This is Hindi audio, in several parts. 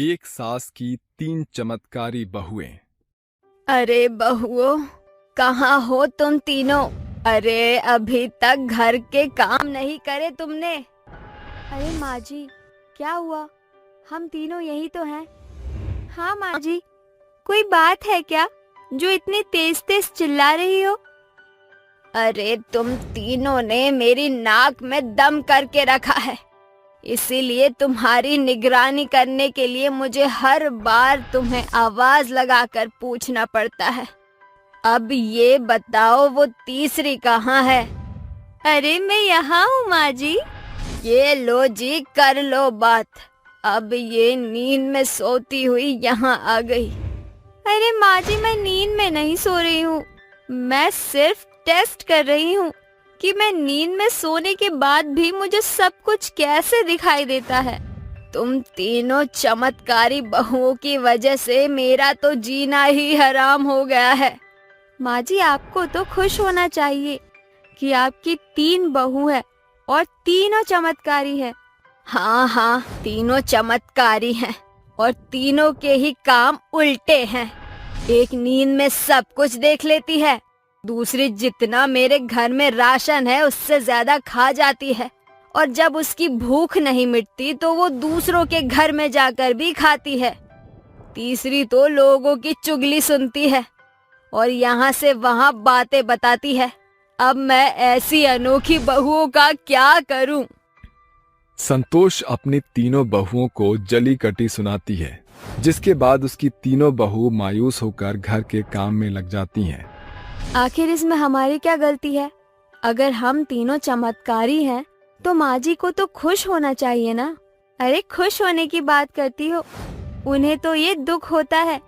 एक सास की 3 चमत्कारी बहुएं। अरे बहुओं, कहाँ हो तुम तीनों? अरे अभी तक घर के काम नहीं करे तुमने। अरे माँ जी, क्या हुआ? हम तीनों यही तो हैं। हाँ माँ जी, कोई बात है क्या जो इतनी तेज तेज चिल्ला रही हो? अरे तुम तीनों ने मेरी नाक में दम करके रखा है, इसीलिए तुम्हारी निगरानी करने के लिए मुझे हर बार तुम्हें आवाज लगाकर पूछना पड़ता है। अब ये बताओ वो तीसरी कहाँ है? अरे मैं यहाँ हूँ माँ जी। ये लो जी, कर लो बात। अब ये नींद में सोती हुई यहाँ आ गई। अरे माँ जी, मैं नींद में नहीं सो रही हूँ, मैं सिर्फ टेस्ट कर रही हूँ कि मैं नींद में सोने के बाद भी मुझे सब कुछ कैसे दिखाई देता है। तुम तीनों चमत्कारी बहुओं की वजह से मेरा तो जीना ही हराम हो गया है। माँ जी, आपको तो खुश होना चाहिए कि आपकी 3 बहू है और तीनों चमत्कारी है। हाँ हाँ, तीनों चमत्कारी हैं और तीनों के ही काम उल्टे हैं। एक नींद में सब कुछ देख लेती है, दूसरी जितना मेरे घर में राशन है उससे ज्यादा खा जाती है, और जब उसकी भूख नहीं मिटती तो वो दूसरों के घर में जाकर भी खाती है। तीसरी तो लोगों की चुगली सुनती है और यहाँ से वहाँ बातें बताती है। अब मैं ऐसी अनोखी बहुओं का क्या करूं? संतोष अपनी तीनों बहुओं को जली कटी सुनाती है, जिसके बाद उसकी तीनों बहू मायूस होकर घर के काम में लग जाती हैं। आखिर इसमें हमारी क्या गलती है? अगर हम तीनों चमत्कारी हैं तो माँ जी को तो खुश होना चाहिए ना। अरे खुश होने की बात करती हो, उन्हें तो ये दुख होता है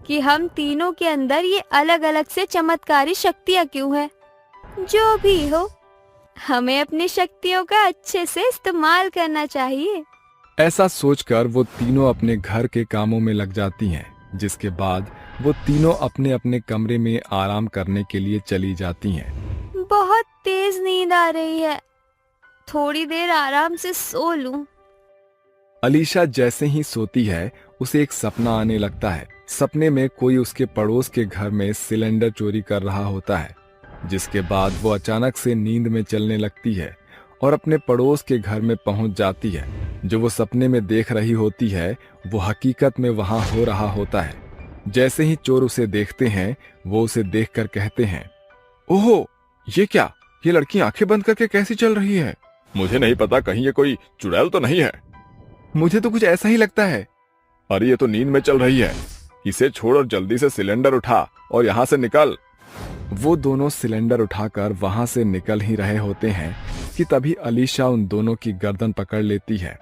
कि हम तीनों के अंदर ये अलग अलग से चमत्कारी शक्तियाँ क्यों है। जो भी हो, हमें अपनी शक्तियों का अच्छे से इस्तेमाल करना चाहिए। ऐसा सोचकर वो तीनों अपने घर के कामों में लग जाती हैं, जिसके बाद वो तीनों अपने अपने कमरे में आराम करने के लिए चली जाती हैं। बहुत तेज नींद आ रही है, थोड़ी देर आराम से सो लूं। अलीशा जैसे ही सोती है उसे एक सपना आने लगता है। सपने में कोई उसके पड़ोस के घर में सिलेंडर चोरी कर रहा होता है, जिसके बाद वो अचानक से नींद में चलने लगती है और अपने पड़ोस के घर में पहुंच जाती है। जो वो सपने में देख रही होती है वो हकीकत में वहां हो रहा होता है। जैसे ही चोर उसे देखते हैं वो उसे देखकर कहते हैं, ओहो, ये क्या, ये लड़की आंखें बंद करके कैसी चल रही है? मुझे नहीं पता, कहीं ये कोई चुड़ैल तो नहीं है? मुझे तो कुछ ऐसा ही लगता है। अरे ये तो नींद में चल रही है, इसे छोड़ और जल्दी से सिलेंडर उठा और यहाँ से निकल। वो दोनों सिलेंडर उठाकर वहां से निकल ही रहे होते हैं कि तभी अलीशा उन दोनों की गर्दन पकड़ लेती है।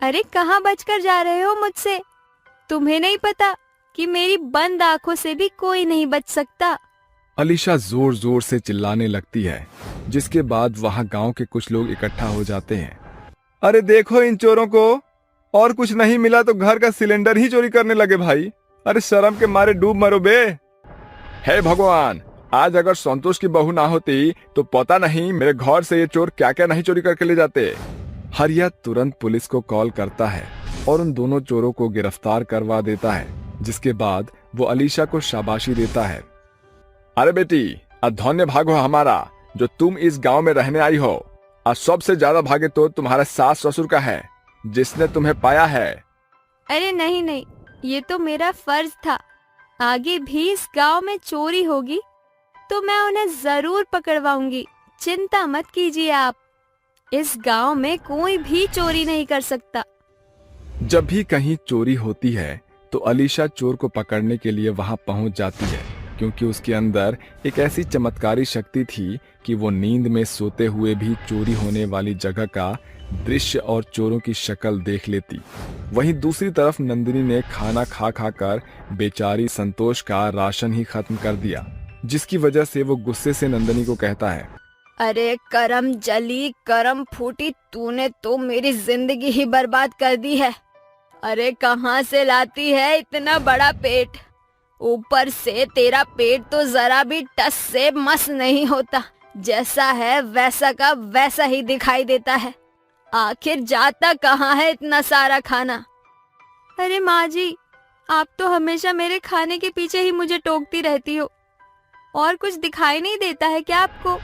अरे कहाँ बचकर जा रहे हो मुझसे? तुम्हें नहीं पता कि मेरी बंद आंखों से भी कोई नहीं बच सकता? अलीशा जोर जोर से चिल्लाने लगती है, जिसके बाद वहां गांव के कुछ लोग इकट्ठा हो जाते हैं। अरे देखो इन चोरों को, और कुछ नहीं मिला तो घर का सिलेंडर ही चोरी करने लगे भाई। अरे शर्म के मारे डूब मरो बे। हे भगवान, आज अगर संतोष की बहू ना होती तो पता नहीं मेरे घर से ये चोर क्या क्या नहीं चोरी करके ले जाते। हरिया तुरंत पुलिस को कॉल करता है और उन दोनों चोरों को गिरफ्तार करवा देता है, जिसके बाद वो अलीशा को शाबाशी देता है। अरे बेटी, धन्य भाग हो हमारा जो तुम इस गांव में रहने आई हो। और सबसे ज्यादा भाग्य तो तुम्हारे सास ससुर का है जिसने तुम्हें पाया है। अरे नहीं नहीं, ये तो मेरा फर्ज था। आगे भी इस गांव में चोरी होगी तो मैं उन्हें जरूर पकड़वाऊंगी, चिंता मत कीजिए आप। इस गांव में कोई भी चोरी नहीं कर सकता। जब भी कहीं चोरी होती है तो अलीशा चोर को पकड़ने के लिए वहां पहुंच जाती है, क्योंकि उसके अंदर एक ऐसी चमत्कारी शक्ति थी कि वो नींद में सोते हुए भी चोरी होने वाली जगह का दृश्य और चोरों की शक्ल देख लेती। वहीं दूसरी तरफ नंदिनी ने खाना खा खा कर बेचारी संतोष का राशन ही खत्म कर दिया, जिसकी वजह से वो गुस्से से नंदिनी को कहता है, अरे करम जली करम फूटी, तूने तो मेरी जिंदगी ही बर्बाद कर दी है। अरे कहाँ से लाती है इतना बड़ा पेट? ऊपर से तेरा पेट तो जरा भी टस से मस नहीं होता, जैसा है वैसा का वैसा ही दिखाई देता है। आखिर जाता कहाँ है इतना सारा खाना? अरे माँ जी, आप तो हमेशा मेरे खाने के पीछे ही मुझे टोकती रहती हो। और कुछ दिखाई नहीं देता है क्या आपको?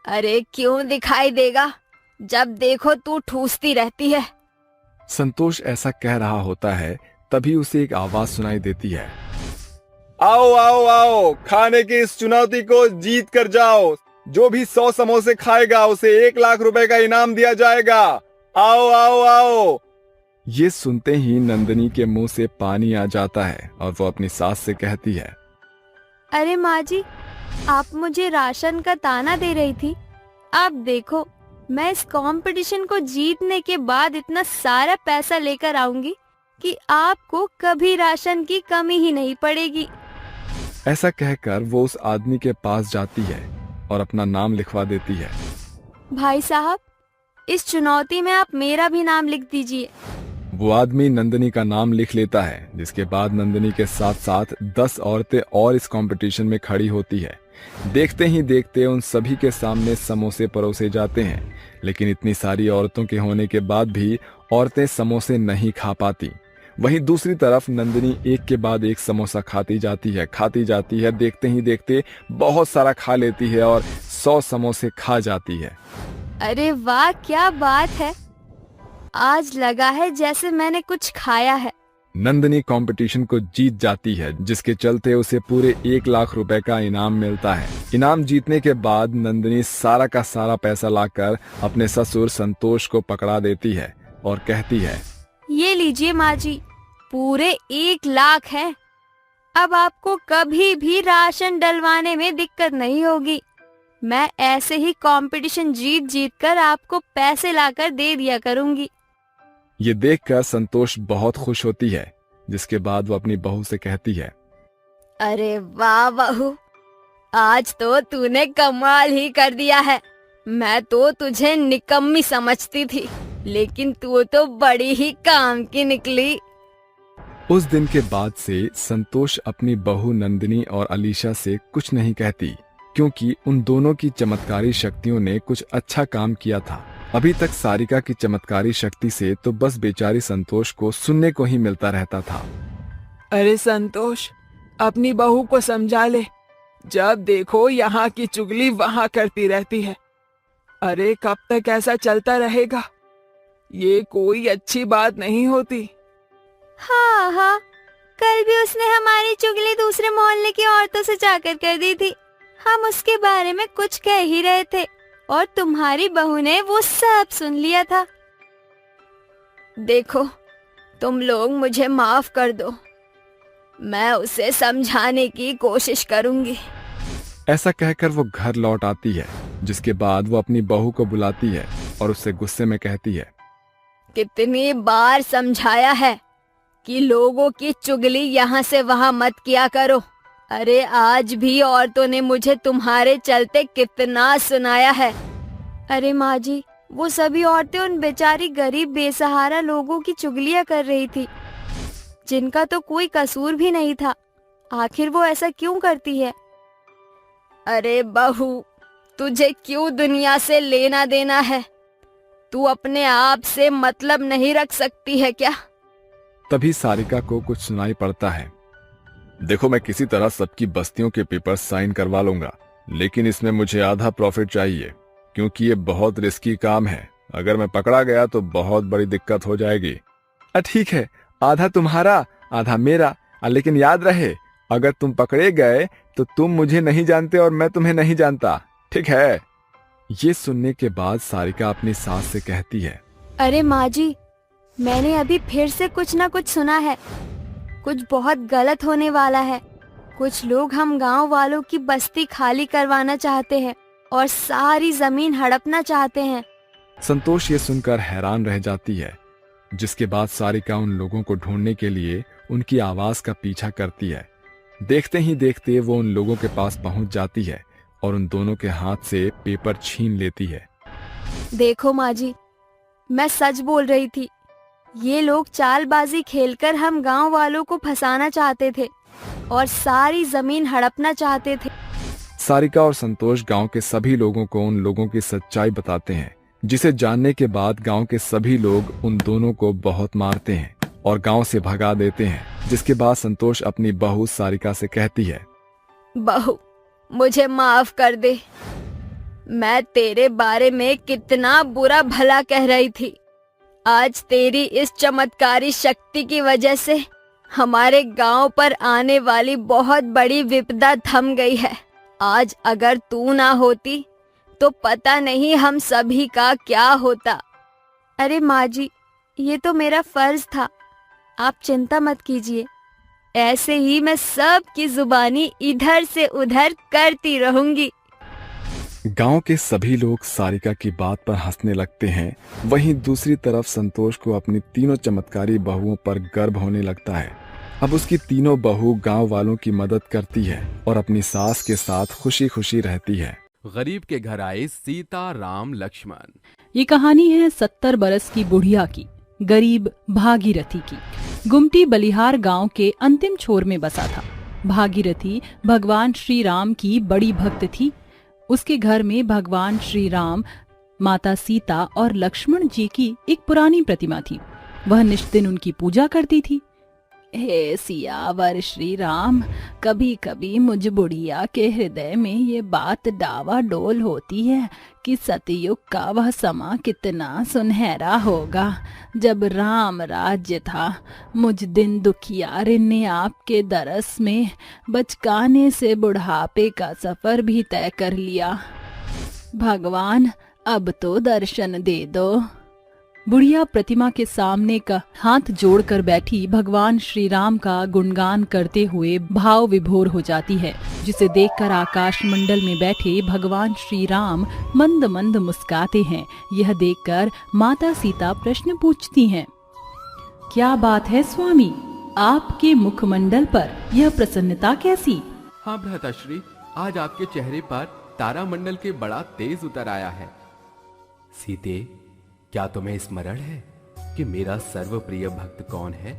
अरे क्यों दिखाई देगा, जब देखो तू ठूसती रहती है। संतोष ऐसा कह रहा होता है, तभी उसे एक आवाज सुनाई देती है। आओ आओ आओ, खाने की इस चुनौती को जीत कर जाओ। जो भी 100 समोसे खाएगा उसे 1 लाख रुपए का इनाम दिया जाएगा। आओ आओ आओ। ये सुनते ही नंदिनी के मुंह से पानी आ जाता है और वो अपनी सास से कहती है, अरे माँ जी, आप मुझे राशन का ताना दे रही थी। आप देखो, मैं इस कंपटीशन को जीतने के बाद इतना सारा पैसा लेकर आऊंगी कि आपको कभी राशन की कमी ही नहीं पड़ेगी। ऐसा कहकर वो उस आदमी के पास जाती है और अपना नाम लिखवा देती है। भाई साहब, इस चुनौती में आप मेरा भी नाम लिख दीजिए। वो आदमी नंदिनी का नाम लिख लेता है, जिसके बाद नंदिनी के साथ साथ 10 औरतें और इस कंपटीशन में खड़ी होती है। देखते ही देखते उन सभी के सामने समोसे परोसे जाते हैं, लेकिन इतनी सारी औरतों के होने के बाद भी औरतें समोसे नहीं खा पाती। वहीं दूसरी तरफ नंदिनी एक के बाद एक समोसा खाती जाती है। देखते ही देखते बहुत सारा खा लेती है और 100 समोसे खा जाती है। अरे वाह, क्या बात है, आज लगा है जैसे मैंने कुछ खाया है। नंदिनी कंपटीशन को जीत जाती है, जिसके चलते उसे पूरे 1 लाख रुपए का इनाम मिलता है। इनाम जीतने के बाद नंदिनी सारा का सारा पैसा लाकर अपने ससुर संतोष को पकड़ा देती है और कहती है, ये लीजिए माँ जी, पूरे 1 लाख है। अब आपको कभी भी राशन डलवाने में दिक्कत नहीं होगी। मैं ऐसे ही कंपटीशन जीत जीत कर आपको पैसे लाकर दे दिया करूंगी। ये देखकर संतोष बहुत खुश होती है, जिसके बाद वो अपनी बहू से कहती है, अरे वाह बहू, आज तो तूने कमाल ही कर दिया है। मैं तो तुझे निकम्मी समझती थी, लेकिन तू तो बड़ी ही काम की निकली। उस दिन के बाद से संतोष अपनी बहू नंदिनी और अलीशा से कुछ नहीं कहती, क्योंकि उन दोनों की चमत्कारी शक्तियों ने कुछ अच्छा काम किया था। अभी तक सारिका की चमत्कारी शक्ति से तो बस बेचारी संतोष को सुनने को ही मिलता रहता था। अरे संतोष, अपनी बहू को समझा ले। जब देखो यहाँ की चुगली वहाँ करती रहती है। अरे कब तक ऐसा चलता रहेगा? ये कोई अच्छी बात नहीं होती। हाँ हाँ, कल भी उसने हमारी चुगली दूसरे मोहल्ले की औरतों से जाकर कर दी थी। हम उसके बारे में कुछ कह ही रहे थे और तुम्हारी बहू ने वो सब सुन लिया था। देखो, तुम लोग मुझे माफ कर दो, मैं उसे समझाने की कोशिश करूंगी। ऐसा कहकर वो घर लौट आती है, जिसके बाद वो अपनी बहू को बुलाती है और उससे गुस्से में कहती है, कितनी बार समझाया है कि लोगों की चुगली यहाँ से वहाँ मत किया करो। अरे आज भी औरतों ने मुझे तुम्हारे चलते कितना सुनाया है। अरे माँ जी, वो सभी औरतें उन बेचारी गरीब बेसहारा लोगों की चुगलियाँ कर रही थी, जिनका तो कोई कसूर भी नहीं था। आखिर वो ऐसा क्यों करती है? अरे बहू, तुझे क्यों दुनिया से लेना देना है? तू अपने आप से मतलब नहीं रख सकती है क्या? तभी सारिका को कुछ सुनाई पड़ता है। देखो, मैं किसी तरह सबकी बस्तियों के पेपर साइन करवा लूंगा, लेकिन इसमें मुझे आधा प्रॉफिट चाहिए, क्योंकि ये बहुत रिस्की काम है। अगर मैं पकड़ा गया तो बहुत बड़ी दिक्कत हो जाएगी। ठीक है, आधा तुम्हारा आधा मेरा, लेकिन याद रहे, अगर तुम पकड़े गए तो तुम मुझे नहीं जानते और मैं तुम्हें नहीं जानता, ठीक है? ये सुनने के बाद सारिका अपनी सास से कहती है, अरे माँ जी, मैंने अभी फिर से कुछ ना कुछ सुना है। कुछ बहुत गलत होने वाला है। कुछ लोग हम गांव वालों की बस्ती खाली करवाना चाहते हैं और सारी जमीन हड़पना चाहते हैं। संतोष ये सुनकर हैरान रह जाती है, जिसके बाद सारिका उन लोगों को ढूंढने के लिए उनकी आवाज का पीछा करती है। देखते ही देखते वो उन लोगों के पास पहुंच जाती है और उन दोनों के हाथ से पेपर छीन लेती है। देखो माँ जी, मैं सच बोल रही थी। ये लोग चालबाजी खेलकर हम गांव वालों को फंसाना चाहते थे और सारी जमीन हड़पना चाहते थे। सारिका और संतोष गांव के सभी लोगों को उन लोगों की सच्चाई बताते हैं, जिसे जानने के बाद गांव के सभी लोग उन दोनों को बहुत मारते हैं और गांव से भगा देते हैं। जिसके बाद संतोष अपनी बहू सारिका से कहती है, बहू मुझे माफ कर दे। मैं तेरे बारे में कितना बुरा भला कह रही थी। आज तेरी इस चमत्कारी शक्ति की वजह से हमारे गांव पर आने वाली बहुत बड़ी विपदा थम गई है। आज अगर तू ना होती तो पता नहीं हम सभी का क्या होता। अरे माँ जी, ये तो मेरा फर्ज था, आप चिंता मत कीजिए। ऐसे ही मैं सबकी जुबानी इधर से उधर करती रहूंगी। गांव के सभी लोग सारिका की बात पर हंसने लगते हैं। वहीं दूसरी तरफ संतोष को अपनी तीनों चमत्कारी बहुओं पर गर्व होने लगता है। अब उसकी तीनों बहू गांव वालों की मदद करती है और अपनी सास के साथ खुशी खुशी रहती है। गरीब के घर आए सीता राम लक्ष्मण। ये कहानी है 70 बरस की बुढ़िया की, गरीब भागीरथी की। गुमटी बलिहार गांव के अंतिम छोर में बसा था। भागीरथी भगवान श्री राम की बड़ी भक्त थी। उसके घर में भगवान श्री राम, माता सीता और लक्ष्मण जी की एक पुरानी प्रतिमा थी। वह निष्दिन उनकी पूजा करती थी। हे सियावर श्री राम, कभी कभी मुझ बुढ़िया के हृदय में ये बात डावाडोल होती है कि सतयुग का वह समा कितना सुनहरा होगा जब राम राज्य था। मुझ दिन दुखियारे ने आपके दरस में बचकाने से बुढ़ापे का सफर भी तय कर लिया। भगवान अब तो दर्शन दे दो। बुढ़िया प्रतिमा के सामने का हाथ जोड़कर बैठी भगवान श्री राम का गुणगान करते हुए भाव विभोर हो जाती है, जिसे देखकर आकाश मंडल में बैठे भगवान श्री राम मंद मंद मुस्काते हैं। यह देखकर माता सीता प्रश्न पूछती हैं, क्या बात है स्वामी, आपके मुखमंडल पर यह प्रसन्नता कैसी? हाँ भ्राताश्री, आज आपके चेहरे पर तारामंडल के बड़ा तेज उतर आया है। सीते, क्या तुम्हें स्मरण है कि मेरा सर्वप्रिय भक्त कौन है?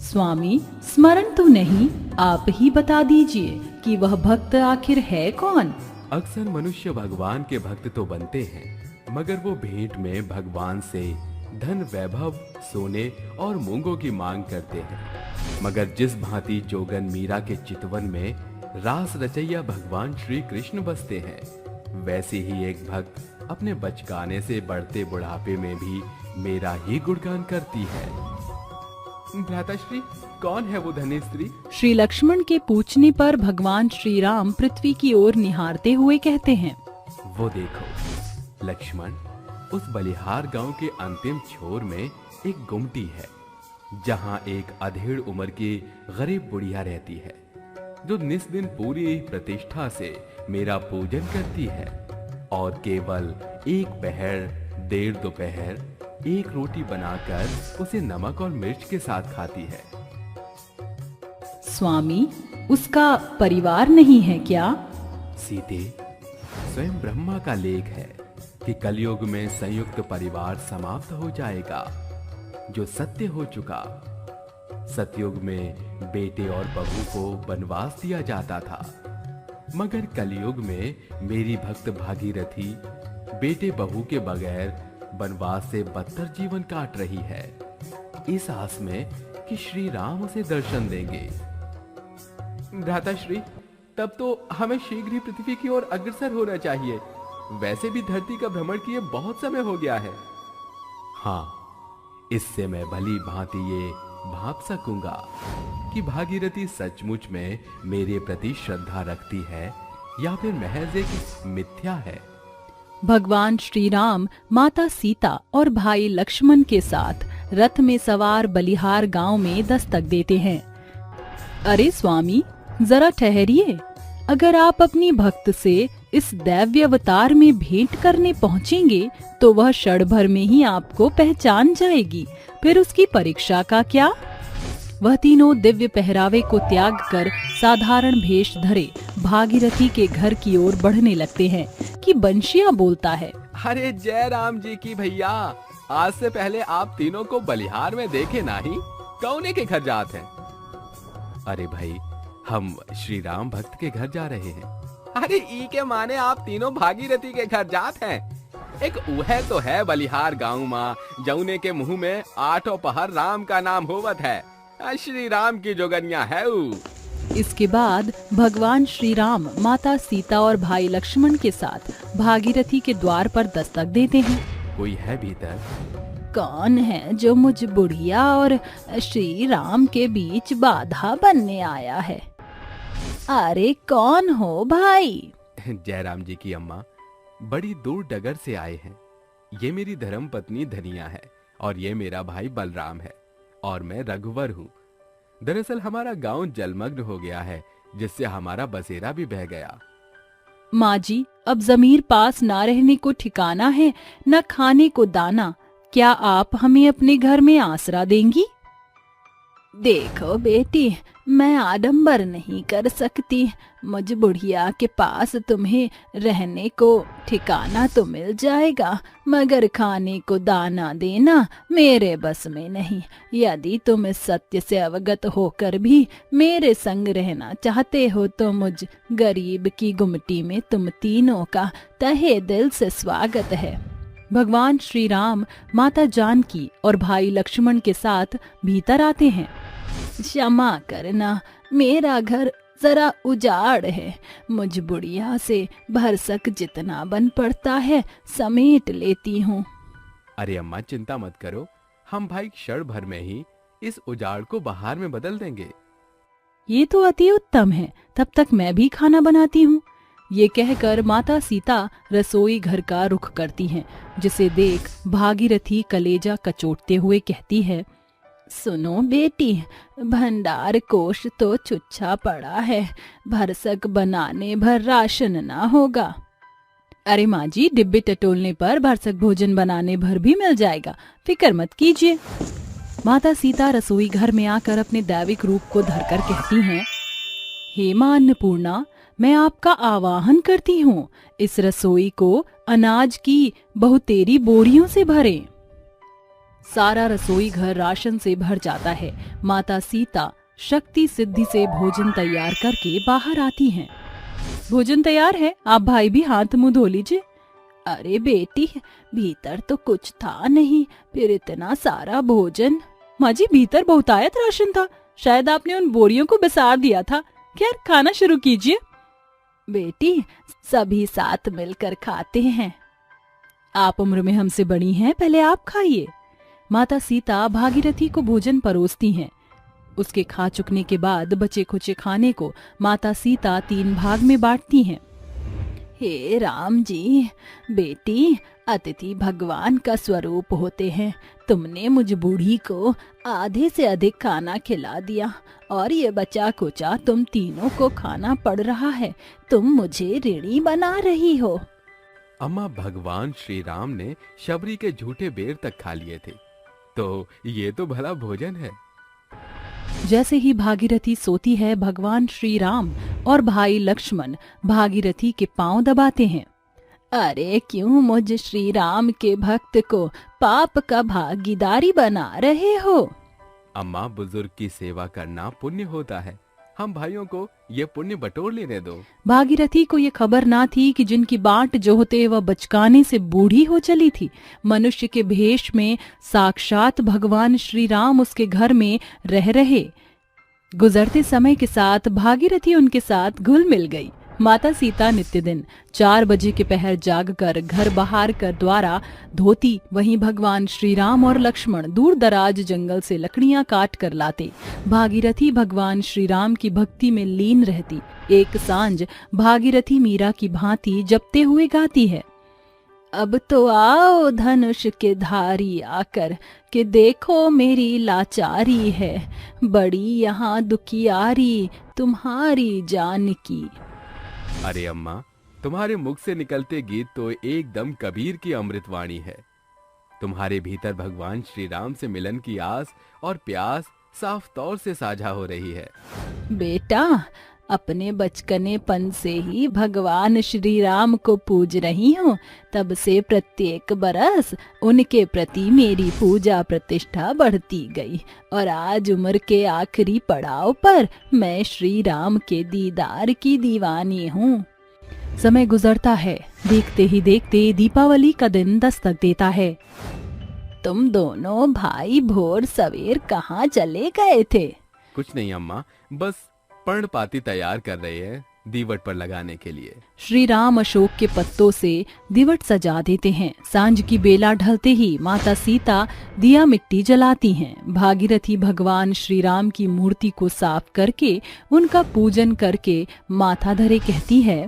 स्वामी, स्मरण तो नहीं, आप ही बता दीजिए कि वह भक्त आखिर है कौन? अक्सर मनुष्य भगवान के भक्त तो बनते हैं, मगर वो भेंट में भगवान से धन, वैभव, सोने और मूंगों की मांग करते हैं। मगर जिस भांति जोगन मीरा के चितवन में रास रचैया भगवान श्री कृष्ण बसते हैं, वैसे ही एक भक्त अपने बचकाने से बढ़ते बुढ़ापे में भी मेरा ही गुणगान करती है। भ्राताश्री, कौन है वो धनी स्त्री? श्री लक्ष्मण के पूछने पर भगवान श्री राम पृथ्वी की ओर निहारते हुए कहते हैं, वो देखो लक्ष्मण, उस बलिहार गांव के अंतिम छोर में एक गुमटी है, जहां एक अधेड़ उम्र की गरीब बुढ़िया रहती है, जो निस्दिन पूरी प्रतिष्ठा से मेरा पूजन करती है और केवल एक पहर देर दोपहर एक रोटी बनाकर उसे नमक और मिर्च के साथ खाती है। स्वामी, उसका परिवार नहीं है क्या? सीते, स्वयं ब्रह्मा का लेख है कि कलयुग में संयुक्त परिवार समाप्त हो जाएगा, जो सत्य हो चुका। सतयुग में बेटे और बहू को वनवास दिया जाता था, मगर कलयुग में मेरी भक्त भागीरथी बेटे बहू के बगैर वनवास से बदतर जीवन काट रही है, इस आस में कि श्री राम उसे दर्शन देंगे। भ्राताश्री, तब तो हमें शीघ्र ही पृथ्वी की ओर अग्रसर होना चाहिए। वैसे भी धरती का भ्रमण किए बहुत समय हो गया है। हाँ, इससे मैं भली भांति ये भाप सकूंगा कि भागीरथी सचमुच में मेरे प्रति श्रद्धा रखती है या फिर महज एक मिथ्या है। भगवान श्री राम माता सीता और भाई लक्ष्मण के साथ रथ में सवार बलिहार गांव में दस्तक देते हैं। अरे स्वामी, जरा ठहरिए। अगर आप अपनी भक्त से इस दैव्य अवतार में भेंट करने पहुंचेंगे तो वह क्षण भर में ही आपको पहचान जाएगी। फिर उसकी परीक्षा का क्या? वह तीनों दिव्य पहरावे को त्याग कर साधारण भेष धरे भागीरथी के घर की ओर बढ़ने लगते हैं कि बंशिया बोलता है, अरे जय राम जी की भैया, आज से पहले आप तीनों को बलिहार में देखे नहीं, कौने के घर जाते हैं? अरे भाई, हम श्री राम भक्त के घर जा रहे हैं। अरे ई के माने आप तीनों भागीरथी के घर जाते हैं? एक उहे तो है बलिहार गाँव माँ, जौने के मुंह में आठों पहर राम का नाम होवत है। श्री राम की जोगनिया है ऊ। इसके बाद भगवान श्री राम माता सीता और भाई लक्ष्मण के साथ भागीरथी के द्वार पर दस्तक देते हैं। कोई है भीतर? कौन है जो मुझ बुढ़िया और श्री राम के बीच बाधा बनने आया है? अरे कौन हो भाई? जयराम जी की अम्मा, बड़ी दूर डगर से आए हैं। ये मेरी धर्म पत्नी धनिया है और ये मेरा भाई बलराम है और मैं रघुवर हूँ। दरअसल हमारा गांव जलमग्न हो गया है, जिससे हमारा बसेरा भी बह गया। माँ जी, अब जमीर पास ना रहने को ठिकाना है, न खाने को दाना। क्या आप हमें अपने घर में आसरा देंगी? देखो बेटी, मैं आडंबर नहीं कर सकती। मुझ बुढ़िया के पास तुम्हें रहने को ठिकाना तो मिल जाएगा, मगर खाने को दाना देना मेरे बस में नहीं। यदि तुम इस सत्य से अवगत होकर भी मेरे संग रहना चाहते हो तो मुझ गरीब की गुमटी में तुम तीनों का तहे दिल से स्वागत है। भगवान श्री राम माता जानकी और भाई लक्ष्मण के साथ भीतर आते हैं। क्षमा करना, मेरा घर जरा उजाड़ है। मुझ बुढ़िया से भरसक जितना बन पड़ता है समेट लेती हूँ। अरे अम्मा, चिंता मत करो, हम भाई क्षण भर में ही इस उजाड़ को बहार में बदल देंगे। ये तो अति उत्तम है, तब तक मैं भी खाना बनाती हूँ। ये कहकर माता सीता रसोई घर का रुख करती हैं, जिसे देख भागीरथी कलेजा कचोटते हुए कहती है, सुनो बेटी, भंडार कोष तो छुच्छा पड़ा है, भरसक बनाने भर राशन ना होगा। अरे माँ जी, डिब्बे टटोलने पर भरसक भोजन बनाने भर भी मिल जाएगा, फिक्र मत कीजिए। माता सीता रसोई घर में आकर अपने दैविक रूप को धरकर कहती हैं, हे माँ अन्नपूर्णा, मैं आपका आवाहन करती हूँ, इस रसोई को अनाज की बहुतेरी बोरियों से भरें। सारा रसोई घर राशन से भर जाता है। माता सीता शक्ति सिद्धि से भोजन तैयार करके बाहर आती हैं। भोजन तैयार है, आप भाई भी हाथ मुंह धो लीजिए। अरे बेटी, भीतर तो कुछ था नहीं, फिर इतना सारा भोजन। माँ जी, भीतर बहुतायत राशन था, शायद आपने उन बोरियों को बिसार दिया था। खैर, खाना शुरू कीजिए। बेटी, सभी साथ मिलकर खाते हैं। आप उम्र में हमसे बड़ी हैं, पहले आप खाइए। माता सीता भागीरथी को भोजन परोसती हैं। उसके खा चुकने के बाद बचे खुचे खाने को माता सीता 3 भाग में बांटती हैं। हे राम जी, बेटी, अतिथि भगवान का स्वरूप होते हैं। तुमने मुझ बूढ़ी को आधे से अधिक खाना खिला दिया और ये बचा कुचा तुम तीनों को खाना पड़ रहा है। तुम मुझे ऋणी बना रही हो। अम्मा, भगवान श्री राम ने शबरी के झूठे बेर तक खा लिए थे, तो ये तो भला भोजन है। जैसे ही भागीरथी सोती है, भगवान श्री राम और भाई लक्ष्मण भागीरथी के पांव दबाते हैं। अरे क्यों मुझ श्री राम के भक्त को पाप का भागीदारी बना रहे हो? अम्मा, बुजुर्ग की सेवा करना पुण्य होता है, हम भाइयों को ये पुण्य बटोर लेने दो। भागीरथी को ये खबर ना थी कि जिनकी बाट जोहते वह बचकाने से बूढ़ी हो चली थी। मनुष्य के भेष में साक्षात भगवान श्री राम उसके घर में रह रहे। गुजरते समय के साथ भागीरथी उनके साथ घुल मिल गई। माता सीता नित्य दिन 4 बजे के पहर जागकर घर बहार कर द्वारा धोती, वहीं भगवान श्री राम और लक्ष्मण दूर दराज जंगल से लकड़ियां काट कर लाते। भागीरथी भगवान श्री राम की भक्ति में लीन रहती। एक सांझ भागीरथी मीरा की भांति जपते हुए गाती है, अब तो आओ धनुष के धारी आकर, कि देखो मेरी लाचारी है, बड़ी यहाँ दुखियारी तुम्हारी जानकी। अरे अम्मा, तुम्हारे मुख से निकलते गीत तो एकदम कबीर की अमृतवाणी है। तुम्हारे भीतर भगवान श्री राम से मिलन की आस और प्यास साफ तौर से साझा हो रही है। बेटा, अपने बचकनेपन से ही भगवान श्री राम को पूज रही हूँ। तब से प्रत्येक बरस उनके प्रति मेरी पूजा प्रतिष्ठा बढ़ती गई और आज उम्र के आखिरी पड़ाव पर मैं श्री राम के दीदार की दीवानी हूँ। समय गुजरता है। देखते ही देखते दीपावली का दिन दस्तक देता है। तुम दोनों भाई भोर सवेर कहाँ चले गए थे? कुछ नहीं अम्मा, बस पर्णपाती तैयार कर रहे हैं दीवट पर लगाने के लिए। श्री राम अशोक के पत्तों से दीवट सजा देते हैं। सांझ की बेला ढलते ही माता सीता दिया मिट्टी जलाती हैं। भागीरथी भगवान श्री राम की मूर्ति को साफ करके उनका पूजन करके माथा धरे कहती है,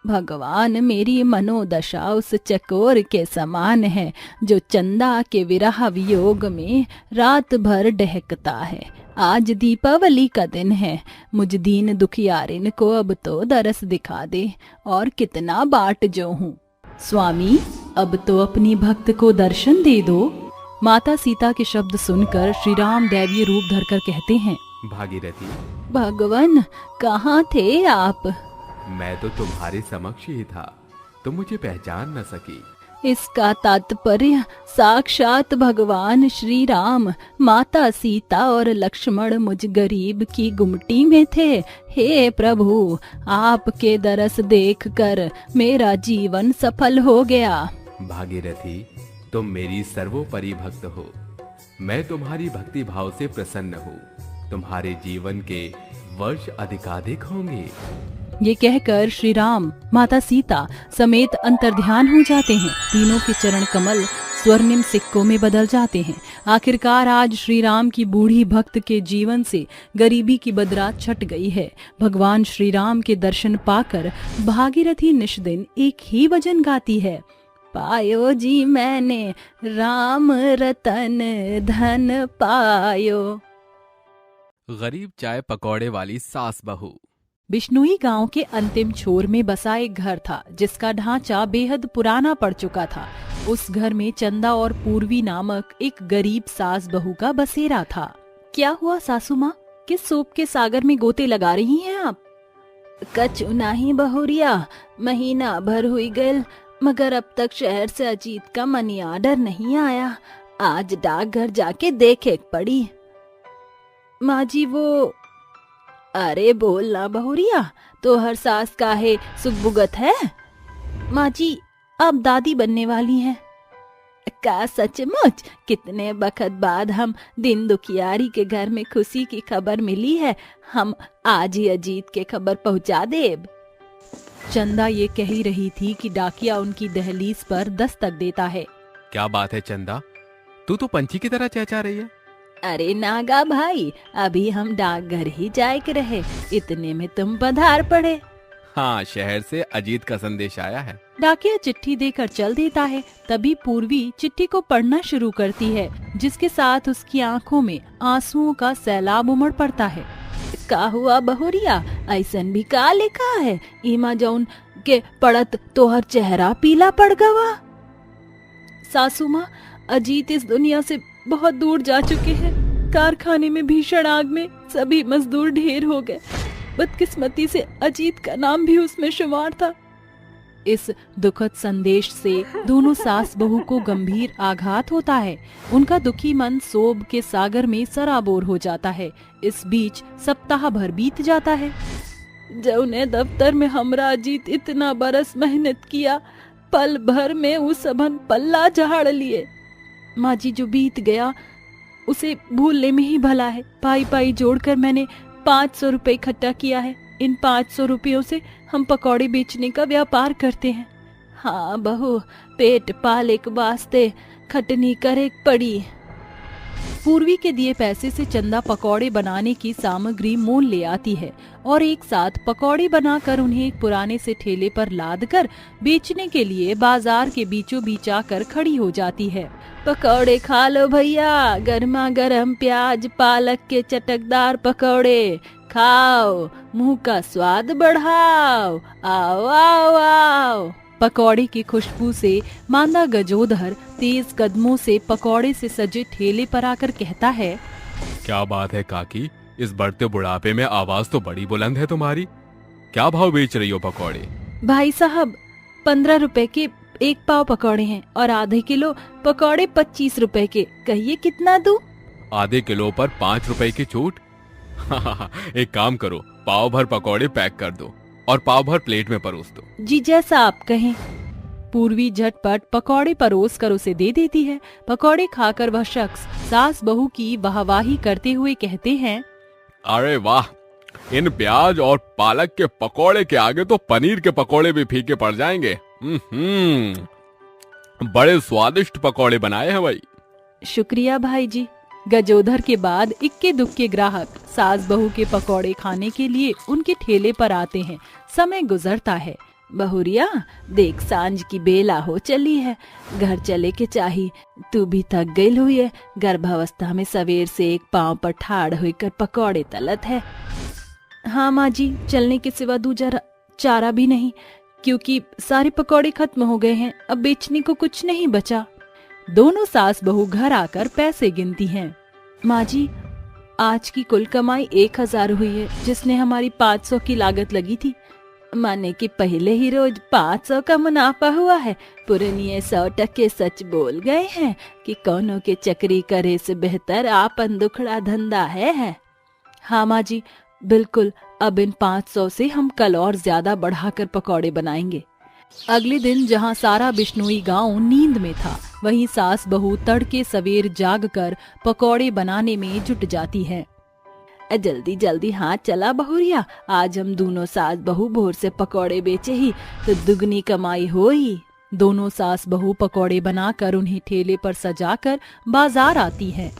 भगवान मेरी मनोदशा उस चकोर के समान है जो चंदा के विरह वियोग में रात भर डहकता है। आज दीपावली का दिन है, मुझ दीन दुखियारिन को अब तो दरस दिखा दे और कितना बाट जो हूँ। स्वामी, अब तो अपनी भक्त को दर्शन दे दो। माता सीता के शब्द सुनकर श्री राम दैवीय रूप धरकर कहते हैं, भागीरथी, भगवान कहाँ थे आप? मैं तो तुम्हारे समक्ष ही था, तुम मुझे पहचान न सकी। इसका तात्पर्य साक्षात भगवान श्री राम, माता सीता और लक्ष्मण मुझ गरीब की गुमटी में थे। हे प्रभु, आपके दरस देखकर मेरा जीवन सफल हो गया। भागीरथी, तुम मेरी सर्वोपरि भक्त हो। मैं तुम्हारी भक्ति भाव से प्रसन्न हूँ। तुम्हारे जीवन के वर्ष अधिकाधिक होंगे। ये कहकर श्री राम माता सीता समेत अंतर्ध्यान हो जाते हैं। तीनों के चरण कमल स्वर्णिम सिक्कों में बदल जाते हैं। आखिरकार आज श्री राम की बूढ़ी भक्त के जीवन से गरीबी की बदरात छट गई है। भगवान श्री राम के दर्शन पाकर भागीरथी निष्दिन एक ही भजन गाती है, पायो जी मैंने राम रतन धन पायो। गरीब चाय पकौड़े वाली सास बहू। बिश्नोई गांव के अंतिम छोर में बसा एक घर था जिसका ढांचा बेहद पुराना पड़ चुका था। उस घर में चंदा और पूर्वी नामक एक गरीब सास बहू का बसेरा था। क्या हुआ सासू माँ, किस सूप के सागर में गोते लगा रही हैं आप? कछु नहीं बहुरिया, महीना भर हुई गल, मगर अब तक शहर से अजीत का मनी आर्डर नहीं आया। आज डाकघर जाके देखे पड़ी। माँ जी वो, अरे बोल ना बहुरिया, तो हर सास काहे सुखबुगत है? माँ जी अब दादी बनने वाली हैं। का सचमुच? कितने वक्त बाद हम दिन दुखियारी के घर में खुशी की खबर मिली है। हम आज ही अजीत के खबर पहुँचा देब। चंदा ये कह ही रही थी कि डाकिया उनकी दहलीज पर दस्तक देता है। क्या बात है चंदा, तू तो पंछी की तरह चहचहा रही है। अरे नागा भाई, अभी हम डाकघर ही जाए के रहे, इतने में तुम पधार पड़े। हाँ, शहर से अजीत का संदेश आया है। डाकिया चिट्ठी देकर चल देता है। तभी पूर्वी चिट्ठी को पढ़ना शुरू करती है, जिसके साथ उसकी आंखों में आंसुओं का सैलाब उमड़ पड़ता है। का हुआ बहुरिया, ऐसन भी का लिखा है? इमा जौन के पड़त तोहर चेहरा पीला पड़ गवा। सासू माँ, अजीत इस दुनिया से बहुत दूर जा चुके हैं। कारखाने में भीषण आग में सभी मजदूर ढेर हो गए। बदकिस्मती से अजीत का नाम भी उसमें शुमार था। इस दुखद संदेश से दोनों सास बहू को गंभीर आघात होता है। उनका दुखी मन सोब के सागर में सराबोर हो जाता है। इस बीच सप्ताह भर बीत जाता है। जौने दफ्तर में हमरा अजीत इतना बरस मेहनत किया, पल भर में उस सबन पल्ला झाड़ लिए। माँ जी जो बीत गया उसे भूलने में ही भला है। पाई पाई जोड़कर मैंने 500 रुपए इकट्ठा किया है। इन 500 रुपयों से हम पकौड़े बेचने का व्यापार करते हैं। हाँ बहू, पेट पाले के वास्ते खटनी करे पड़ी। पूर्वी के दिए पैसे से चंदा पकौड़े बनाने की सामग्री मोल ले आती है और एक साथ पकौड़े बनाकर उन्हें एक पुराने से ठेले पर लादकर बेचने के लिए बाजार के बीचों बीच आकर खड़ी हो जाती है। पकौड़े खा लो भैया, गर्मा गर्म प्याज पालक के चटकदार पकौड़े खाओ, मुंह का स्वाद बढ़ाओ, आओ आओ आओ। पकौड़े की खुशबू से मांदा गजोधर तेज कदमों से पकौड़े से सजे ठेले पर आकर कहता है, क्या बात है काकी, इस बढ़ते बुढ़ापे में आवाज तो बड़ी बुलंद है तुम्हारी। क्या भाव बेच रही हो पकौड़े? भाई साहब 15 रुपए के 1 पाव पकौड़े हैं और आधे किलो पकौड़े 25 रुपए के। कहिए कितना दूं? आधे किलो पर 5 रुपए की छूट। एक काम करो, पाव भर पकौड़े पैक कर दो। और पाव भर प्लेट में परोस दो। जी जैसा आप कहें। पूर्वी झटपट पकौड़े परोस कर उसे दे देती है। पकौड़े खाकर वह शख्स सास बहू की वाहवाही करते हुए कहते हैं, अरे वाह, इन प्याज और पालक के पकौड़े के आगे तो पनीर के पकौड़े भी फीके पड़ जाएंगे। बड़े स्वादिष्ट पकौड़े बनाए हैं भाई। शुक्रिया भाई जी। गजोधर के बाद इक्के दुक्के ग्राहक सास बहू के पकौड़े खाने के लिए उनके ठेले पर आते हैं। समय गुजरता है। बहुरिया देख, सांझ की बेला हो चली है, घर चले के चाही। तू भी थक गई हुई है, गर्भावस्था में सवेर से एक पांव पर ठाड़ होकर पकौड़े तलत है। हाँ माँ जी, चलने के सिवा दूजा चारा भी नहीं, क्योंकि सारे पकौड़े खत्म हो गए हैं। अब बेचने को कुछ नहीं बचा। दोनों सास बहू घर आकर पैसे गिनती हैं। माँ जी, आज की कुल कमाई 1000 हुई है, जिसने हमारी 500 की लागत लगी थी। माने कि पहले ही रोज 500 का मुनाफा हुआ है। पुरनिये 100% सच बोल गए हैं कि कौनों के चक्री करे से बेहतर आपन दुखड़ा धंधा है। हाँ माँ जी, बिल्कुल। अब इन 500 से हम कल और ज्यादा बढ़ाकर पकौड़े बनाएंगे। अगले दिन जहाँ सारा बिश्नोई गांव नींद में था, वहीं सास बहू तड़के सवेर जागकर पकौड़े बनाने में जुट जाती हैं। जल्दी जल्दी हाथ चला बहुरिया, आज हम दोनों सास बहू भोर से पकौड़े बेचे ही तो दुगनी कमाई होई। दोनों सास बहू पकौड़े बनाकर उन्हें ठेले पर सजाकर बाजार आती हैं।